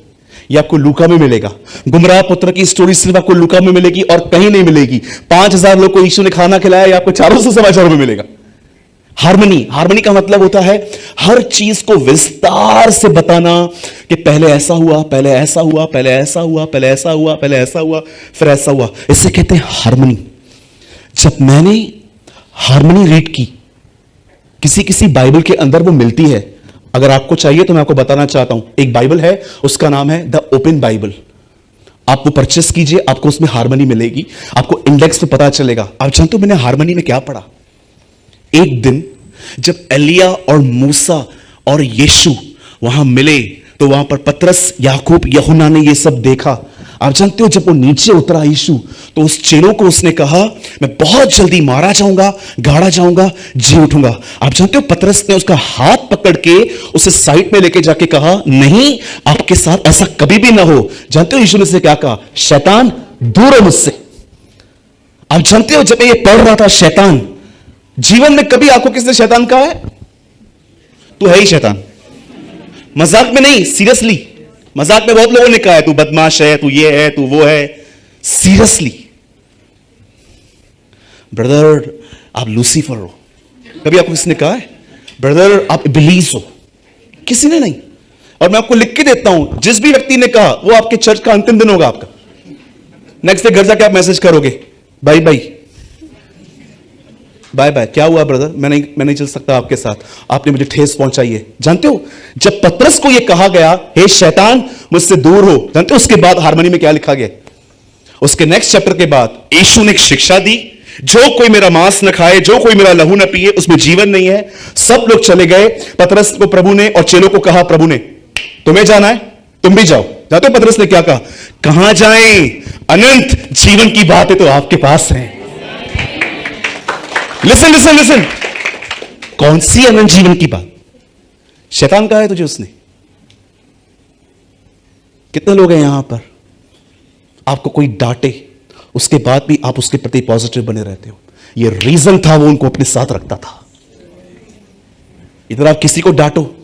यह आपको लूका में मिलेगा। गुमराह पुत्र की स्टोरी सिर्फ आपको लूका में मिलेगी और कहीं नहीं मिलेगी। 5000 लोग को यीशु ने खाना खिलाया, यह आपको 400 समाचारों में मिलेगा। हार्मनी, हार्मनी का मतलब होता है हर चीज को विस्तार से बताना कि पहले ऐसा हुआ, पहले ऐसा हुआ, पहले ऐसा हुआ, पहले ऐसा हुआ, पहले ऐसा हुआ, फिर ऐसा हुआ। इसे कहते हैं हार्मनी। जब मैंने हार्मनी रीड की, किसी किसी बाइबल के अंदर वो मिलती है। अगर आपको चाहिए तो मैं आपको बताना चाहता हूं, एक बाइबल है, उसका नाम है द ओपन बाइबल। आप वो परचेस कीजिए, आपको उसमें हार्मनी मिलेगी, आपको इंडेक्स पे पता चलेगा। आप जानते हो मैंने हार्मनी में क्या पढ़ा? एक दिन जब एलिया और मूसा और यीशु वहां मिले, तो वहां पर पतरस, याकूब, यूहन्ना ने ये सब देखा। आप जानते हो जब वो नीचे उतरा यीशु, तो उस चेलों को उसने कहा मैं बहुत जल्दी मारा जाऊंगा, गाड़ा जाऊंगा, जी उठूंगा। आप जानते हो पतरस ने उसका हाथ पकड़ के उसे साइड में लेके जाके कहा नहीं, आपके साथ ऐसा कभी भी ना हो। जानते हो यीशु ने उसे क्या कहा? शैतान दूर हो मुझसे। आप जानते हो जब मैं ये पढ़ रहा था, शैतान, जीवन में कभी आपको किसने शैतान कहा है? तू है ही शैतान। मजाक में नहीं, सीरियसली। मजाक में बहुत लोगों ने कहा है तू बदमाश है, तू ये है, तू वो है। सीरियसली ब्रदर आप लूसीफर हो। कभी आपको किसने कहा है ब्रदर आप इब्लीस हो? किसी ने नहीं। और मैं आपको लिख के देता हूं, जिस भी व्यक्ति ने कहा वो आपके चर्च का अंतिम दिन होगा आपका। नेक्स्ट डे घर जाके आप मैसेज करोगे बाय बाय बाय बाय, क्या हुआ ब्रदर, मैं नहीं चल सकता आपके साथ, आपने मुझे ठेस पहुंचाई है। जानते हो जब पतरस को यह कहा गया हे शैतान मुझसे दूर हो, जानते हो उसके बाद हार्मनी में क्या लिखा गया? उसके नेक्स्ट चैप्टर के बाद यीशु ने एक शिक्षा दी, जो कोई मेरा मांस न खाए, जो कोई मेरा लहू न पिए, उसमें जीवन नहीं है। सब लोग चले गए। पतरस को प्रभु ने और चेलों को कहा, प्रभु ने तुम्हें जाना है, तुम भी जाओ। जानते हो पतरस ने क्या कहा? कहां जाएं, अनंत जीवन की बातें तो आपके पास है। लिसन लिसन लिसन, कौन सी अनंत जीवन की बात? शैतान कहा है तुझे उसने? कितने लोग हैं यहां पर, आपको कोई डांटे उसके बाद भी आप उसके प्रति पॉजिटिव बने रहते हो? ये रीजन था, वो उनको अपने साथ रखता था। इधर आप किसी को डांटो,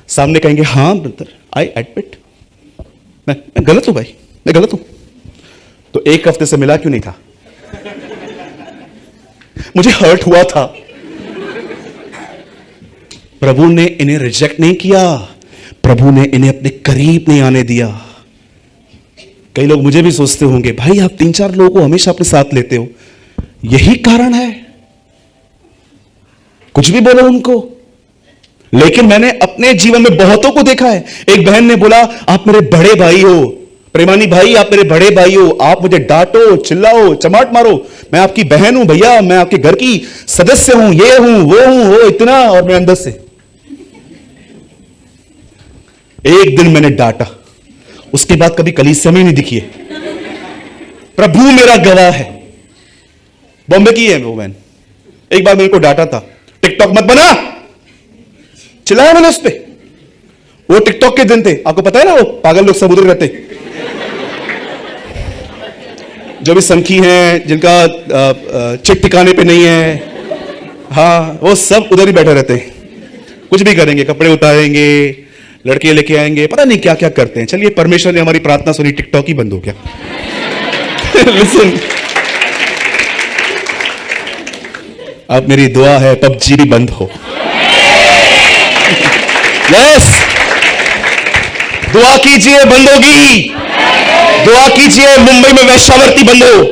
सामने कहेंगे हाँ ब्रदर आई एडमिट, मैं गलत हूं भाई, मैं गलत हूं। तो एक हफ्ते से मिला क्यों नहीं था? मुझे हर्ट हुआ था। प्रभु ने इन्हें रिजेक्ट नहीं किया, प्रभु ने इन्हें अपने करीब नहीं आने दिया। कई लोग मुझे भी सोचते होंगे भाई आप 3-4 लोगों को हमेशा अपने साथ लेते हो, यही कारण है? कुछ भी बोलो उनको, लेकिन मैंने अपने जीवन में बहुतों को देखा है। एक बहन ने बोला आप मेरे बड़े भाई हो, प्रेमानी भाई आप मेरे बड़े भाई हो, आप मुझे डांटो, चिल्लाओ, चमाट मारो, मैं आपकी बहन हूं भैया, मैं आपके घर की सदस्य हूं, ये हूं वो हूं, वो इतना, और मैं अंदर से एक दिन मैंने डांटा, उसके बाद कभी कलीसिया में नहीं दिखी है। प्रभु मेरा गवाह है, बॉम्बे की है वो मैन। एक बार मेरे को डांटा था, टिकटॉक मत बना, चिल्लाया मैंने उस पर। वो टिकटॉक के दिन थे, आपको पता है ना, वो पागल लोग सब उधर रहते, जो भी संखी हैं, जिनका चिट ठिकाने पे नहीं है, हाँ वो सब उधर ही बैठे रहते हैं, कुछ भी करेंगे, कपड़े उतारेंगे, लड़के लेके आएंगे, पता नहीं क्या क्या करते हैं। चलिए, परमेश्वर ने हमारी प्रार्थना सुनी, टिकटॉक ही बंद हो गया। लिसन, अब मेरी दुआ है पबजी भी बंद हो। यस, दुआ कीजिए बंद होगी। दुआ कीजिए मुंबई में वैश्यावर्ती बंद हो।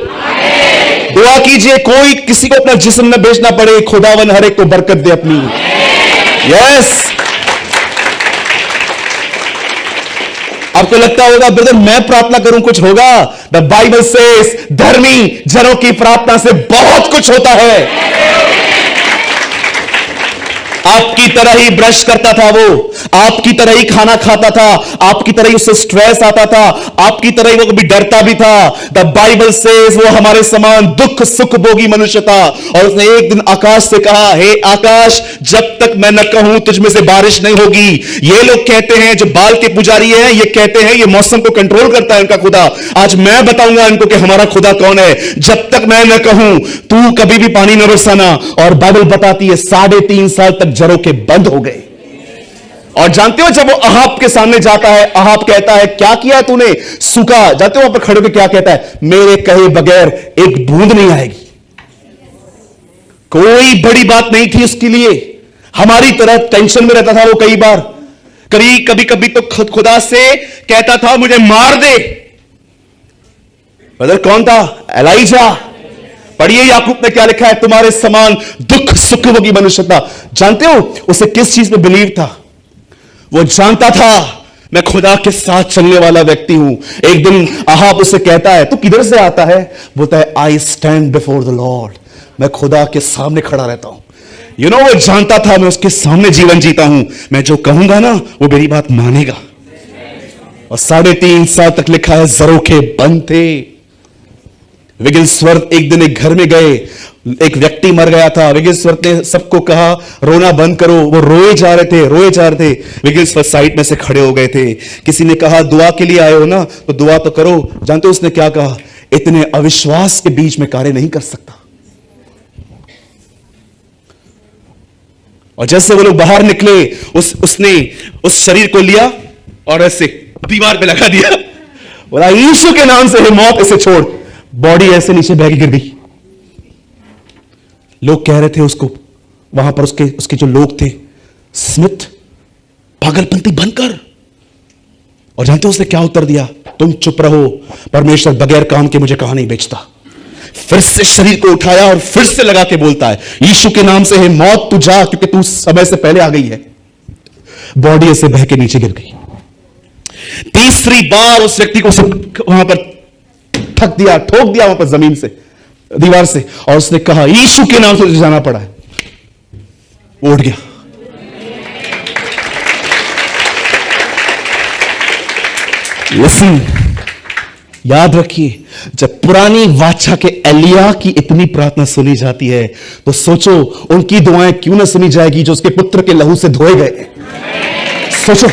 दुआ कीजिए कोई किसी को अपना जिस्म न बेचना पड़े, खुदावन हर एक को बरकत दे अपनी। यस, आपको लगता होगा ब्रदर मैं प्रार्थना करूं कुछ होगा? द बाइबल सेज धर्मी जनों की प्रार्थना से बहुत कुछ होता है। आपकी तरह ही ब्रश करता था वो, आपकी तरह ही खाना खाता था, आपकी तरह ही उससे स्ट्रेस आता था, आपकी तरह ही वो कभी डरता भी था। द बाइबल सेज वो हमारे समान दुख सुख भोगी मनुष्य था। और उसने एक दिन आकाश से कहा, हे आकाश, जब तक मैं न कहूं तुझ में से बारिश नहीं होगी। ये लोग कहते हैं, जो बाल के पुजारी हैं, ये कहते हैं ये मौसम को कंट्रोल करता है उनका खुदा। आज मैं बताऊंगा इनको कि हमारा खुदा कौन है। जब तक मैं न कहूं तू कभी भी पानी न बरसाना। और बाइबल बताती है 3.5 साल तक झरोखे बंद हो गए। और जानते हो जब वो अहाब के सामने जाता है, अहाब कहता है क्या किया तूने, सूखा। जानते हो वहां पर खड़े होकर क्या कहता है, मेरे कहे बगैर एक बूंद नहीं आएगी। कोई बड़ी बात नहीं थी उसके लिए, हमारी तरह टेंशन में रहता था वो। कई बार कभी कभी तो खुदा से कहता था मुझे मार दे। ब्रदर कौन था? एलाइजा। पढ़िए याकूब में क्या लिखा है, तुम्हारे समान दुख सुख भोगी मनुष्य था। जानते हो उसे किस चीज में बिलीव था? वो जानता था मैं खुदा के साथ चलने वाला व्यक्ति हूं। एक दिन अहाब उसे कहता है, तू किधर से आता है? बोलता है, I stand before the Lord, मैं खुदा के सामने खड़ा रहता हूं। यू नो, वो जानता था मैं उसके सामने जीवन जीता हूं, मैं जो कहूंगा ना वो मेरी बात मानेगा। और 3.5 साल तक लिखा है झरोखे बंद थे। विगिलस्वर्थ एक दिन एक घर में गए, एक व्यक्ति मर गया था। विगिलस्वर्थ ने सबको कहा रोना बंद करो। वो रोए जा रहे थे। विगिलस्वर्थ साइड में से खड़े हो गए थे। किसी ने कहा दुआ के लिए आए हो ना, तो दुआ तो करो। जानते हो उसने क्या कहा? इतने अविश्वास के बीच में कार्य नहीं कर सकता। और जैसे वो लोग बाहर निकले, उसने उस शरीर को लिया और ऐसे दीवार पे लगा दिया। बोला यीशु के नाम से मौत इसे छोड़। बॉडी ऐसे नीचे बह के गिर गई। लोग कह रहे थे उसको, वहां पर उसके जो लोग थे, स्मिथ पागलपंती बंद कर। और जानते हो उसने क्या उत्तर दिया? तुम चुप रहो, परमेश्वर बगैर काम के मुझे कहां नहीं बेचता। फिर से शरीर को उठाया और फिर से लगा के बोलता है, यीशु के नाम से है मौत तू जा, क्योंकि तू समय से पहले आ गई है। बॉडी ऐसे बह के नीचे गिर गई। तीसरी बार उस व्यक्ति को वहां पर ठोक दिया वहां पर जमीन से, दीवार से, और उसने कहा यीशु के नाम से तुझे जाना पड़ा है। वो उठ गया। लिसन, याद रखिए, जब पुरानी वाचा के एलिया की इतनी प्रार्थना सुनी जाती है, तो सोचो उनकी दुआएं क्यों ना सुनी जाएगी जो उसके पुत्र के लहू से धोए गए। सोचो।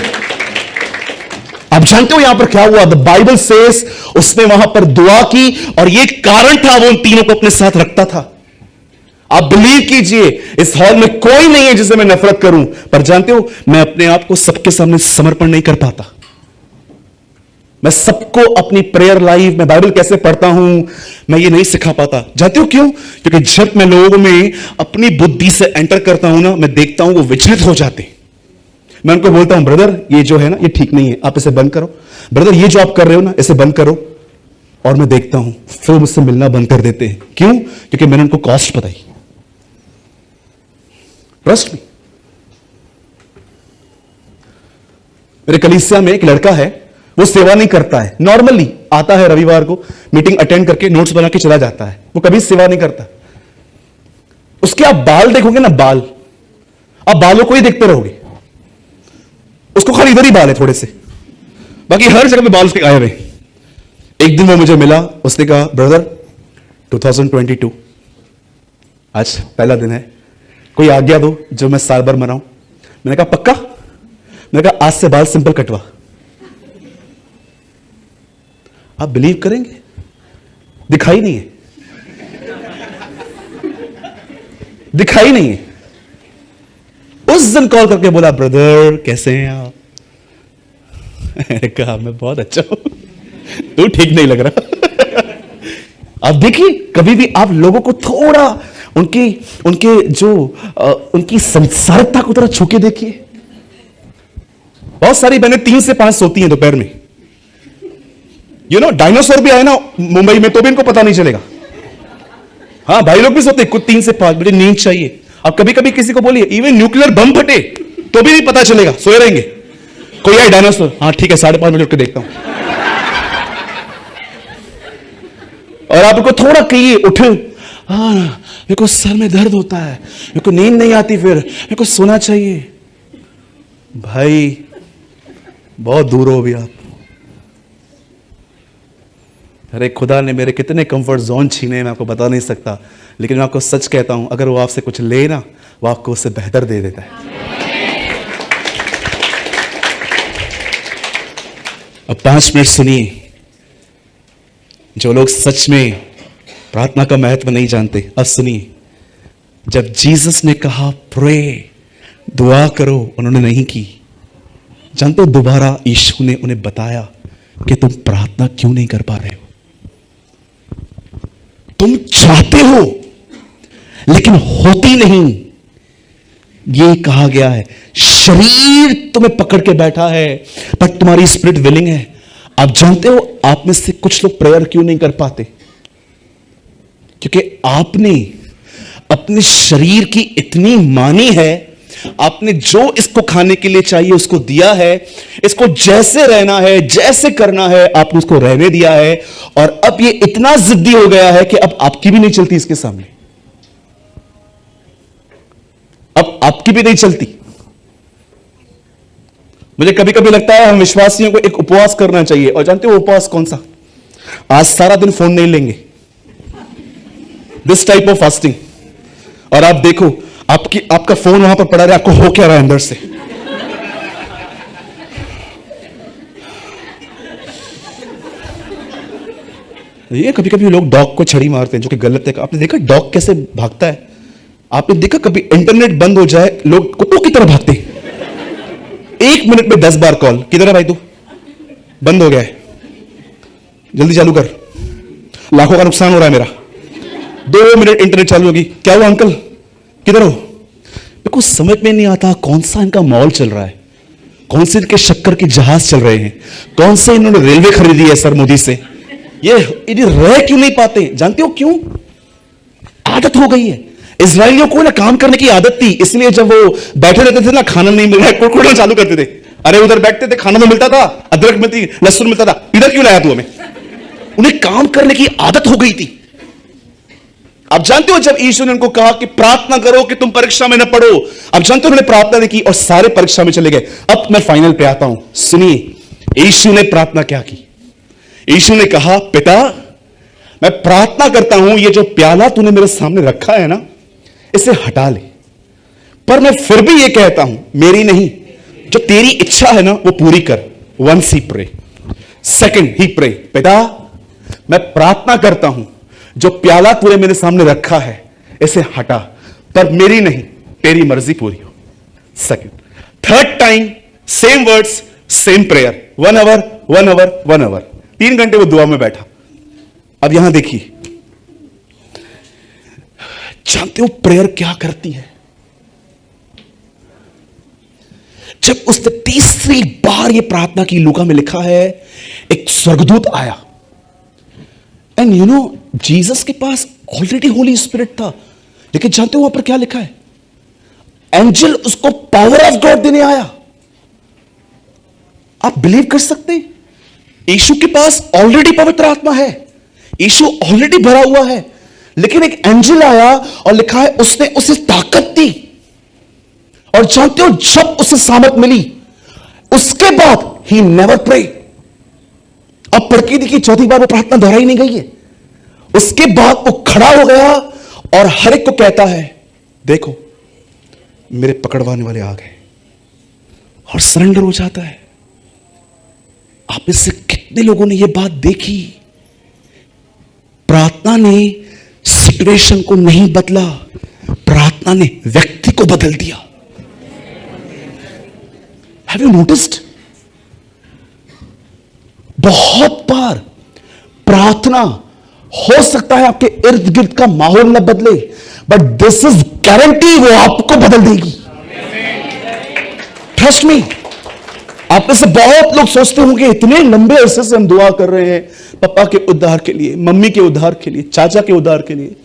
अब जानते हो यहां पर क्या हुआ? द बाइबल सेज उसने वहां पर दुआ की, और ये कारण था वो उन तीनों को अपने साथ रखता था। आप बिलीव कीजिए, इस हॉल में कोई नहीं है जिसे मैं नफरत करूं, पर जानते हो मैं अपने आप को सबके सामने समर्पण नहीं कर पाता। मैं सबको अपनी प्रेयर लाइफ में बाइबल कैसे पढ़ता हूं मैं ये नहीं सिखा पाता। जानते हो क्यों? क्योंकि जब मैं लोगों में अपनी बुद्धि से एंटर करता हूं ना, मैं देखता हूं वो विचलित हो जाते। मैं उनको बोलता हूं ब्रदर ये जो है ना ये ठीक नहीं है, आप इसे बंद करो। ब्रदर ये जो आप कर रहे हो ना इसे बंद करो। और मैं देखता हूं फिर मुझसे मिलना बंद कर देते हैं। क्यों? क्योंकि मैंने उनको कॉस्ट बताई। Trust me. मेरे कलीसिया में एक लड़का है, वो सेवा नहीं करता है। नॉर्मली आता है रविवार को, मीटिंग अटेंड करके नोट्स बना के चला जाता है। वो कभी सेवा नहीं करता। उसके आप बाल देखोगे ना, बाल, आप बालों को ही देखते रहोगे। उसको खाली इधर ही बाल है थोड़े से, बाकी हर जगह पे बाल उसके गायब है। एक दिन वो मुझे मिला, उसने कहा ब्रदर 2022 आज पहला दिन है, कोई आज्ञा दो जो मैं साल भर मनाऊं। मैंने कहा पक्का? मैंने कहा आज से बाल सिंपल कटवा। आप बिलीव करेंगे? दिखाई नहीं है, दिखाई नहीं है। उस दिन कॉल करके बोला, ब्रदर कैसे हैं आप? मैंने कहा मैं बहुत अच्छा हूं, तू ठीक नहीं लग रहा। आप देखिए, कभी भी आप लोगों को थोड़ा उनकी संसारिकता को तरह छू के देखिए। बहुत सारी बहनें 3 से 5 सोती हैं दोपहर में। डायनासोर भी आए ना मुंबई में तो भी इनको पता नहीं चलेगा। हाँ, भाई लोग भी सोते कुछ 3 से 5 बजे नींद चाहिए। अब कभी कभी किसी को बोलिए इवन न्यूक्लियर बम फटे तो भी नहीं पता चलेगा, सोए रहेंगे। कोई आए डायनासोर, हाँ ठीक है 5:30 बजे उठ के देखता हूं। और आपको थोड़ा कहिए उठे, हाँ मेरे को सर में दर्द होता है, मेरे को नींद नहीं आती, फिर मेरे को सोना चाहिए। भाई बहुत दूर हो भी आप। अरे खुदा ने मेरे कितने कंफर्ट जोन छीने मैं आपको बता नहीं सकता, लेकिन मैं आपको सच कहता हूं, अगर वो आपसे कुछ ले ना, वो आपको उससे बेहतर दे देता है। अब 5 मिनट सुनिए। जो लोग सच में प्रार्थना का महत्व नहीं जानते, अब सुनिए। जब जीसस ने कहा प्रे, दुआ करो, उन्होंने नहीं की। जानते हो, दोबारा यीशु ने उन्हें बताया कि तुम प्रार्थना क्यों नहीं कर पा रहे हो। तुम चाहते हो लेकिन होती नहीं। ये कहा गया है, शरीर तुम्हें पकड़ के बैठा है पर तुम्हारी स्पिरिट विलिंग है। आप जानते हो आप में से कुछ लोग प्रेयर क्यों नहीं कर पाते? क्योंकि आपने अपने शरीर की इतनी मानी है, आपने जो इसको खाने के लिए चाहिए उसको दिया है, इसको जैसे रहना है, जैसे करना है, आपने उसको रहने दिया है। और अब ये इतना जिद्दी हो गया है कि अब आपकी भी नहीं चलती इसके सामने, अब आपकी भी नहीं चलती। मुझे कभी कभी लगता है हम विश्वासियों को एक उपवास करना चाहिए। और जानते हो उपवास कौन सा? आज सारा दिन फोन नहीं लेंगे, दिस टाइप ऑफ फास्टिंग। और आप देखो, आपका फोन वहां पर पड़ा रहा है, आपको हो क्या रहा है अंदर से। ये कभी कभी लोग डॉग को छड़ी मारते हैं, जो कि गलत है। आपने देखा डॉग कैसे भागता है? आपने देखा कभी इंटरनेट बंद हो जाए लोग कुत्तों की तरह भागते हैं? 1 मिनट में 10 बार कॉल, किधर है भाई तू, बंद हो गया है, जल्दी चालू कर, लाखों का नुकसान हो रहा है मेरा। 2 मिनट इंटरनेट चालू होगी, क्या हुआ अंकल, किधर हो? मेरे को समझ में नहीं आता कौन सा इनका मॉल चल रहा है, कौन से इनके शक्कर के जहाज चल रहे हैं, कौन से इन्होंने रेलवे खरीदी है सर मोदी से। ये रह क्यों नहीं पाते? जानते हो क्यों? आदत हो गई है। इजराइलियों को ना काम करने की आदत थी, इसलिए जब वो बैठे रहते थे ना, खाना नहीं मिल रहा है, कुड़कुड़ना चालू करते थे। अरे उधर बैठते थे, खाना तो मिलता था, अदरक मिलती, लहसुन मिलता था, इधर क्यों लाया तू हमें? उन्हें काम करने की आदत हो गई थी। आप जानते हो जब यीशु ने उनको कहा कि प्रार्थना करो कि तुम परीक्षा में न पड़ो, आप जानते हो उन्होंने प्रार्थना नहीं की और सारे परीक्षा में चले गए। अब मैं फाइनल पे आता हूं, सुनिए यीशु ने प्रार्थना क्या की। यीशु ने कहा, पिता मैं प्रार्थना करता हूं, ये जो प्याला तूने मेरे सामने रखा है ना, इसे हटा ले, पर मैं फिर भी ये कहता हूं, मेरी नहीं जो तेरी इच्छा है ना वो पूरी कर। Once he pray, second he pray, पिता मैं प्रार्थना करता हूं, जो प्याला तूने मेरे सामने रखा है इसे हटा, पर मेरी नहीं तेरी मर्जी पूरी हो। Second, third time same words same prayer, 1 hour 1 hour 1 hour, 3 घंटे वो दुआ में बैठा। अब यहां देखिए, जानते हो प्रेयर क्या करती है? जब उसने तीसरी बार ये प्रार्थना की, लूका में लिखा है एक स्वर्गदूत आया। एंड यू नो जीसस के पास ऑलरेडी होली स्पिरिट था, लेकिन जानते हो वहां पर क्या लिखा है? एंजल उसको पावर ऑफ गॉड देने आया। आप बिलीव कर सकते हैं? यीशु के पास ऑलरेडी पवित्र आत्मा है, यीशु ऑलरेडी भरा हुआ है, लेकिन एक एंजल आया और लिखा है उसने उसे ताकत दी। और जानते हो जब उसे सामर्थ मिली, उसके बाद ही नेवर प्रे। अब पढ़ के देखिए, चौथी बार वो प्रार्थना दोहराई नहीं गई है। उसके बाद वो खड़ा हो गया और हर एक को कहता है देखो मेरे पकड़वाने वाले आ गए, और सरेंडर हो जाता है। आप में से कितने लोगों ने यह बात देखी? प्रार्थना ने सिचुएशन को नहीं बदला, प्रार्थना ने व्यक्ति को बदल दिया। Have you noticed? बहुत बार प्रार्थना हो सकता है आपके इर्द गिर्द का माहौल न बदले, बट दिस इज गारंटी वो आपको बदल देगी। Trust me. आप में से बहुत लोग सोचते होंगे इतने लंबे अरसे से हम दुआ कर रहे हैं पापा के उद्धार के लिए, मम्मी के उद्धार के लिए, चाचा के उद्धार के लिए,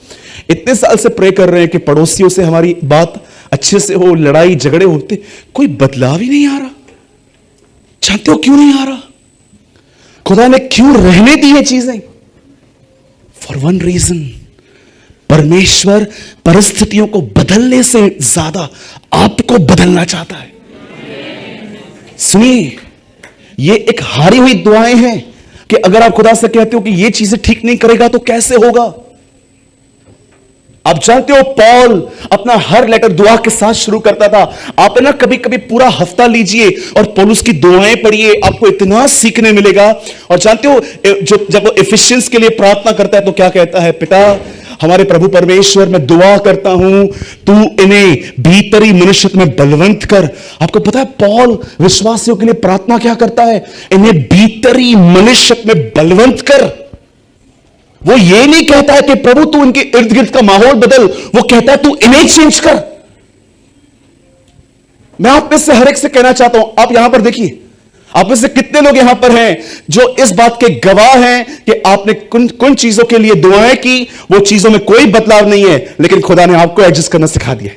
इतने साल से प्रे कर रहे हैं कि पड़ोसियों से हमारी बात अच्छे से हो, लड़ाई झगड़े होते, कोई बदलाव ही नहीं आ रहा। जानते हो क्यों नहीं आ रहा? खुदा ने क्यों रहने दी है चीजें? फॉर वन रीजन, परमेश्वर परिस्थितियों को बदलने से ज्यादा आपको बदलना चाहता है। सुनिए, ये एक हारी हुई दुआएं हैं कि अगर आप खुदा से कहते हो कि ये चीजें ठीक नहीं करेगा तो कैसे होगा? आप जानते हो पौल अपना हर लेटर दुआ के साथ शुरू करता था। आप ना कभी कभी पूरा हफ्ता लीजिए और पौलुस की दुआएं पढ़िए, आपको इतना सीखने मिलेगा। और जानते हो जब वो एफिशिएंस के लिए प्रार्थना करता है तो क्या कहता है? पिता हमारे प्रभु परमेश्वर, मैं दुआ करता हूं तू इन्हें भीतरी मनुष्य में बलवंत कर। आपको पता है पौल विश्वासियों के लिए प्रार्थना क्या करता है? इन्हें भीतरी मनुष्य में बलवंत कर। वो ये नहीं कहता है कि प्रभु तू इनके इर्द गिर्द का माहौल बदल, वो कहता है तू इन्हें चेंज कर। मैं आप में से हर एक से कहना चाहता हूं, आप यहां पर देखिए, आप में से कितने लोग यहां पर हैं जो इस बात के गवाह हैं कि आपने कुछ चीजों के लिए दुआएं की, वो चीजों में कोई बदलाव नहीं है, लेकिन खुदा ने आपको एडजस्ट करना सिखा दिया।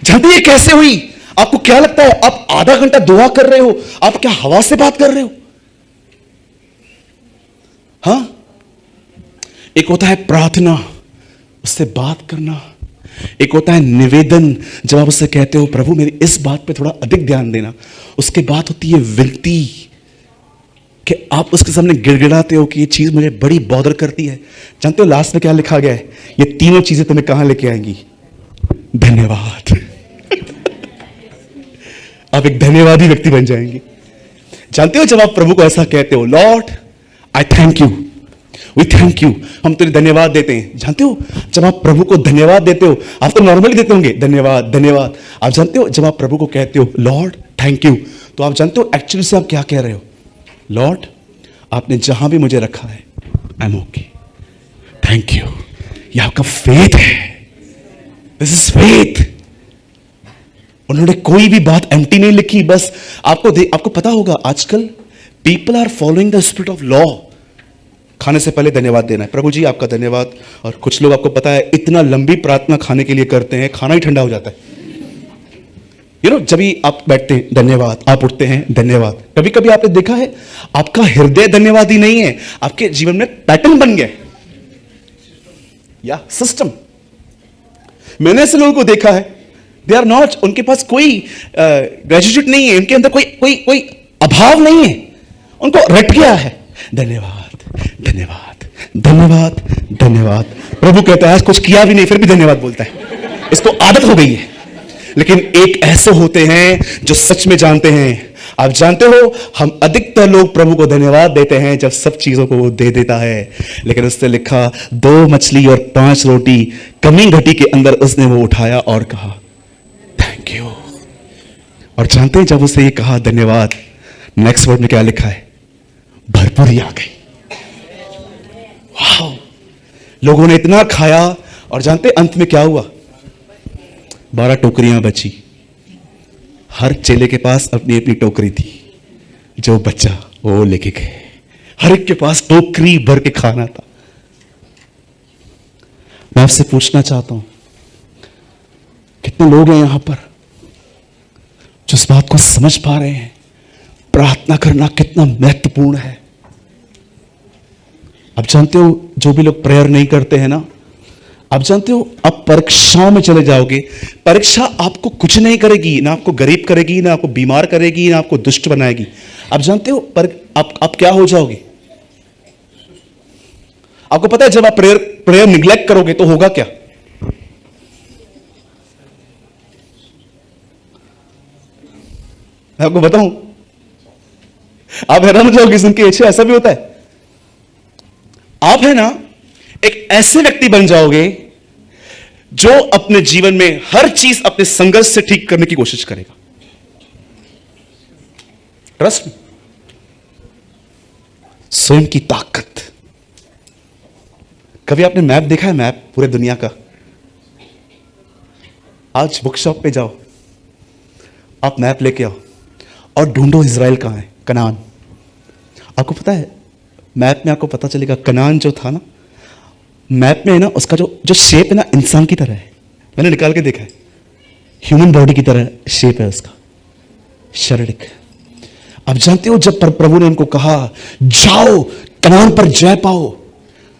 जानते ये कैसे हुई? आपको क्या लगता है आप आधा घंटा दुआ कर रहे हो, आप क्या हवा से बात कर रहे हो? हाँ, एक होता है प्रार्थना, उससे बात करना, एक होता है निवेदन, जब आप उससे कहते हो प्रभु मेरी इस बात पे थोड़ा अधिक ध्यान देना। उसके बाद होती है विनती, कि आप उसके सामने गिड़गिड़ाते हो कि ये चीज मुझे बड़ी बॉदर करती है। जानते हो लास्ट में क्या लिखा गया है? ये तीनों चीजें तुम्हें कहां लेके आएंगी? धन्यवाद। आप एक धन्यवादी व्यक्ति बन जाएंगे। जानते हो जब आप प्रभु को ऐसा कहते हो, lord I thank you, we thank you, हम तेरे धन्यवाद देते हैं। जानते हो जब आप प्रभु को धन्यवाद देते हो, आप तो नॉर्मली देते होंगे धन्यवाद धन्यवाद, आप जानते हो जब आप प्रभु को कहते हो लॉर्ड थैंक यू, तो आप जानते हो एक्चुअली से आप क्या कह रहे हो? लॉर्ड आपने जहां भी मुझे रखा है I am okay, thank you. ये आपका फेथ है, दिस इज फेथ। उन्होंने कोई भी बात एम्प्टी नहीं लिखी। बस आपको पता होगा आजकल people are following the spirit of law. खाने से पहले धन्यवाद देना है, प्रभु जी आपका धन्यवाद। और कुछ लोग आपको पता है इतना लंबी प्रार्थना खाने के लिए करते हैं, खाना ही ठंडा हो जाता है। जब भी आप बैठते हैं धन्यवाद, आप उठते हैं धन्यवाद। कभी कभी आपने देखा है आपका हृदय धन्यवादी नहीं है, आपके जीवन में पैटर्न बन गया या सिस्टम। मैंने ऐसे लोगों को देखा है, दे आर नॉट, उनके पास कोई ग्रेजुएट नहीं है, उनके अंदर कोई अभाव नहीं है, उनको रट गया है धन्यवाद धन्यवाद धन्यवाद धन्यवाद। प्रभु कहता है आज कुछ किया भी नहीं फिर भी धन्यवाद बोलता है, इसको आदत हो गई है। लेकिन एक ऐसे होते हैं जो सच में जानते हैं। आप जानते हो हम अधिकतर लोग प्रभु को धन्यवाद देते हैं जब सब चीजों को वो दे देता है, लेकिन उसने लिखा 2 मछली और 5 रोटी कमी घटी के अंदर उसने वो उठाया और कहा थैंक यू। और जानते हैं जब उसने ये कहा धन्यवाद, नेक्स्ट वर्ड में क्या लिखा है? भरपूरी आ गई। वाह, लोगों ने इतना खाया और जानते अंत में क्या हुआ? 12 टोकरियां बची। हर चेले के पास अपनी अपनी टोकरी थी, जो बच्चा वो लेके गए। हर एक के पास टोकरी भर के खाना था। मैं आपसे पूछना चाहता हूं कितने लोग हैं यहां पर जो इस बात को समझ पा रहे हैं प्रार्थना करना कितना महत्वपूर्ण है। आप जानते हो जो भी लोग प्रेयर नहीं करते हैं ना, आप जानते हो आप परीक्षाओं में चले जाओगे, परीक्षा आपको कुछ नहीं करेगी, ना आपको गरीब करेगी, ना आपको बीमार करेगी, ना आपको दुष्ट बनाएगी। आप जानते हो पर आप क्या हो जाओगे? आपको पता है जब आप प्रेयर निग्लेक्ट करोगे तो होगा क्या? मैं आपको बताऊं, आप हैरान हो जाओगे सुन के, अच्छा ऐसा भी होता है। आप है ना एक ऐसे व्यक्ति बन जाओगे जो अपने जीवन में हर चीज अपने संघर्ष से ठीक करने की कोशिश करेगा। ट्रस्ट, स्वयं की ताकत। कभी आपने मैप देखा है? मैप पूरे दुनिया का। आज बुक शॉप पे जाओ, आप मैप लेके आओ और ढूंढो इजराइल कहां है, कनान। आपको पता है मैप में आपको पता चलेगा कनान जो था ना, मैप में है ना उसका जो शेप है ना इंसान की तरह है। मैंने निकाल के देखा है, ह्यूमन बॉडी की तरह शेप है उसका, शारीरिक। आप जानते हो जब प्रभु ने उनको कहा जाओ कनान पर जय पाओ,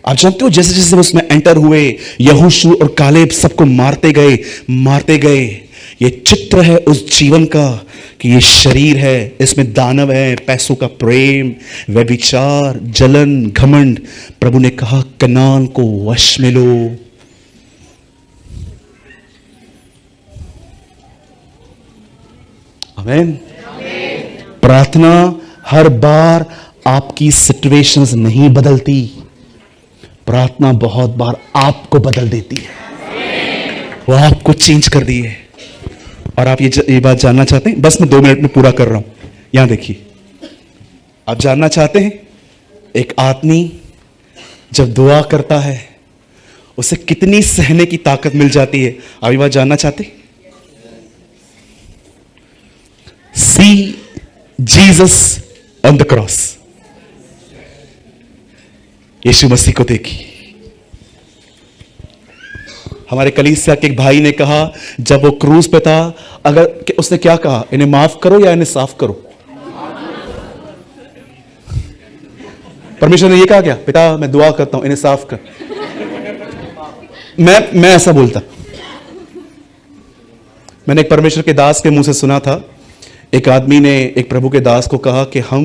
आप जानते हो जैसे जैसे उसमें एंटर हुए यहोशू और कालेब सबको मारते गए। ये चित्र है उस जीवन का कि ये शरीर है, इसमें दानव है, पैसों का प्रेम, व्यभिचार, जलन, घमंड। प्रभु ने कहा कनान को वश में लो। आमीन। प्रार्थना हर बार आपकी सिचुएशंस नहीं बदलती, प्रार्थना बहुत बार आपको बदल देती है, वो आपको चेंज कर दी है। और आप ये बात जानना चाहते हैं? बस मैं 2 मिनट में पूरा कर रहा हूं। यहां देखिए, आप जानना चाहते हैं एक आदमी जब दुआ करता है उसे कितनी सहने की ताकत मिल जाती है? आप ये बात जानना चाहते? See Jesus on the cross, यीशु मसीह को देखी। हमारे कलीसिया के एक भाई ने कहा जब वो क्रूज पे था, अगर उसने क्या कहा, इन्हें माफ करो या इन्हें साफ करो? परमेश्वर ने ये कहा क्या? पिता मैं दुआ करता हूं इन्हें साफ कर। मैं ऐसा बोलता। मैंने एक परमेश्वर के दास के मुंह से सुना था, एक आदमी ने एक प्रभु के दास को कहा कि हम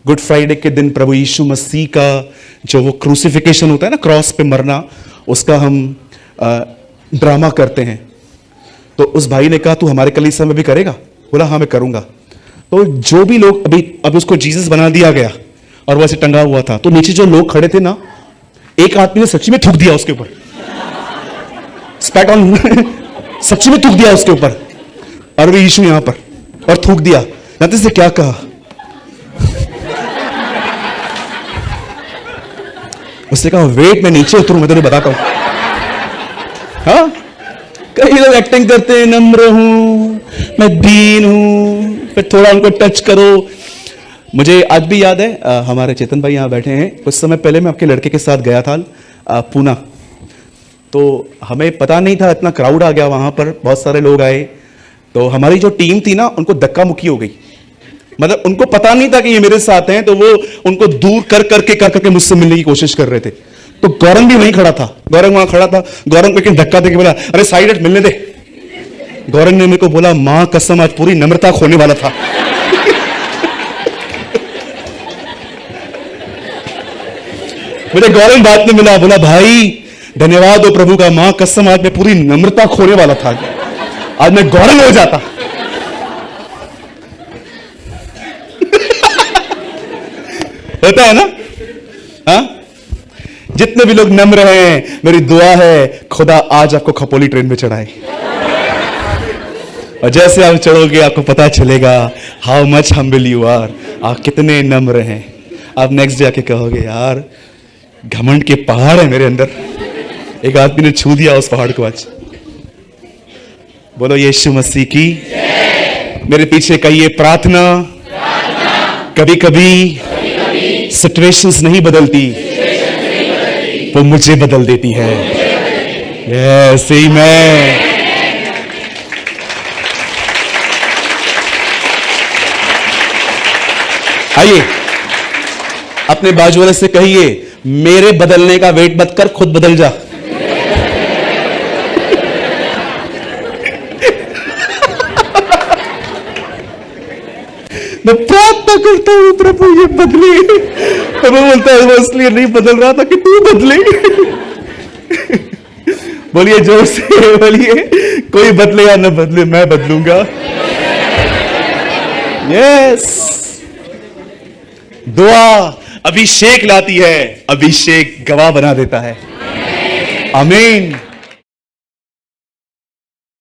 गुड फ्राइडे के दिन प्रभु यीशु मसीह का जो वो क्रूसिफिकेशन होता है ना, क्रॉस पे मरना, उसका हम ड्रामा करते हैं। तो उस भाई ने कहा तू हमारे कलीसिया में भी करेगा? बोला हाँ मैं करूंगा। तो जो भी लोग अभी उसको जीसस बना दिया गया और वो ऐसे टंगा हुआ था, तो नीचे जो लोग खड़े थे ना, एक आदमी ने सच्ची में थूक दिया उसके ऊपर, स्पैट ऑन सच्ची में थूक दिया उसके ऊपर, और वो यीशु यहां पर, और थूक दिया। जानते से क्या कहा? उसने कहा वेट मैं नीचे उतरूं, मैं तुझे बताता हूं। हाँ, कई लोग एक्टिंग करते हैं, नम्र हूं, मैं दीन हूं, फिर थोड़ा उनको टच करो। मुझे आज भी याद है, हमारे चेतन भाई यहां बैठे हैं, कुछ समय पहले मैं आपके लड़के के साथ गया था पूना। तो हमें पता नहीं था, इतना क्राउड आ गया वहां पर, बहुत सारे लोग आए। तो हमारी जो टीम थी ना, उनको धक्का मुक्की हो गई। मतलब उनको पता नहीं था कि ये मेरे साथ हैं, तो वो उनको दूर कर करके मुझसे मिलने की कोशिश कर रहे थे। तो गौरंग भी वहीं खड़ा था, गौरंग वहां खड़ा था। गौरंग को धक्का देके बोला अरे साइड हट, मिलने दे। गौरंग ने मेरे को बोला मां कसम आज पूरी नम्रता खोने वाला था। मुझे गौरंग बात में मिला, बोला भाई धन्यवाद हो प्रभु का, मां कसम आज मैं पूरी नम्रता खोने वाला था, आज मैं गौरंग हो जाता। होता है ना? हाँ, जितने भी लोग नम्र हैं, मेरी दुआ है खुदा आज आपको खपोली ट्रेन में चढ़ाए, और जैसे आप चढ़ोगे आपको पता चलेगा how much humble you are, आप कितने नम्र हैं। आप नेक्स्ट डे आके कहोगे यार घमंड के पहाड़ है मेरे अंदर, एक आदमी ने छू दिया उस पहाड़ को आज। बोलो यीशु मसीह की। मेरे पीछे कहिए प्रार्थना कभी कभी सिचुएशंस नहीं बदलती, वो मुझे बदल देती है। यस आमीन। आइए अपने बाजू वाले से कहिए मेरे बदलने का वेट मत कर, खुद बदल जा। मैं प्रार्थना करता हूं प्रभु ये बदले। तो मैं बोलता है वो इसलिए नहीं बदल रहा था कि तू बदले। बोलिए जोर से, बोलिए कोई बदले या न बदले, मैं बदलूंगा। यस, दुआ अभिषेक लाती है, अभिषेक गवाह बना देता है। आमीन।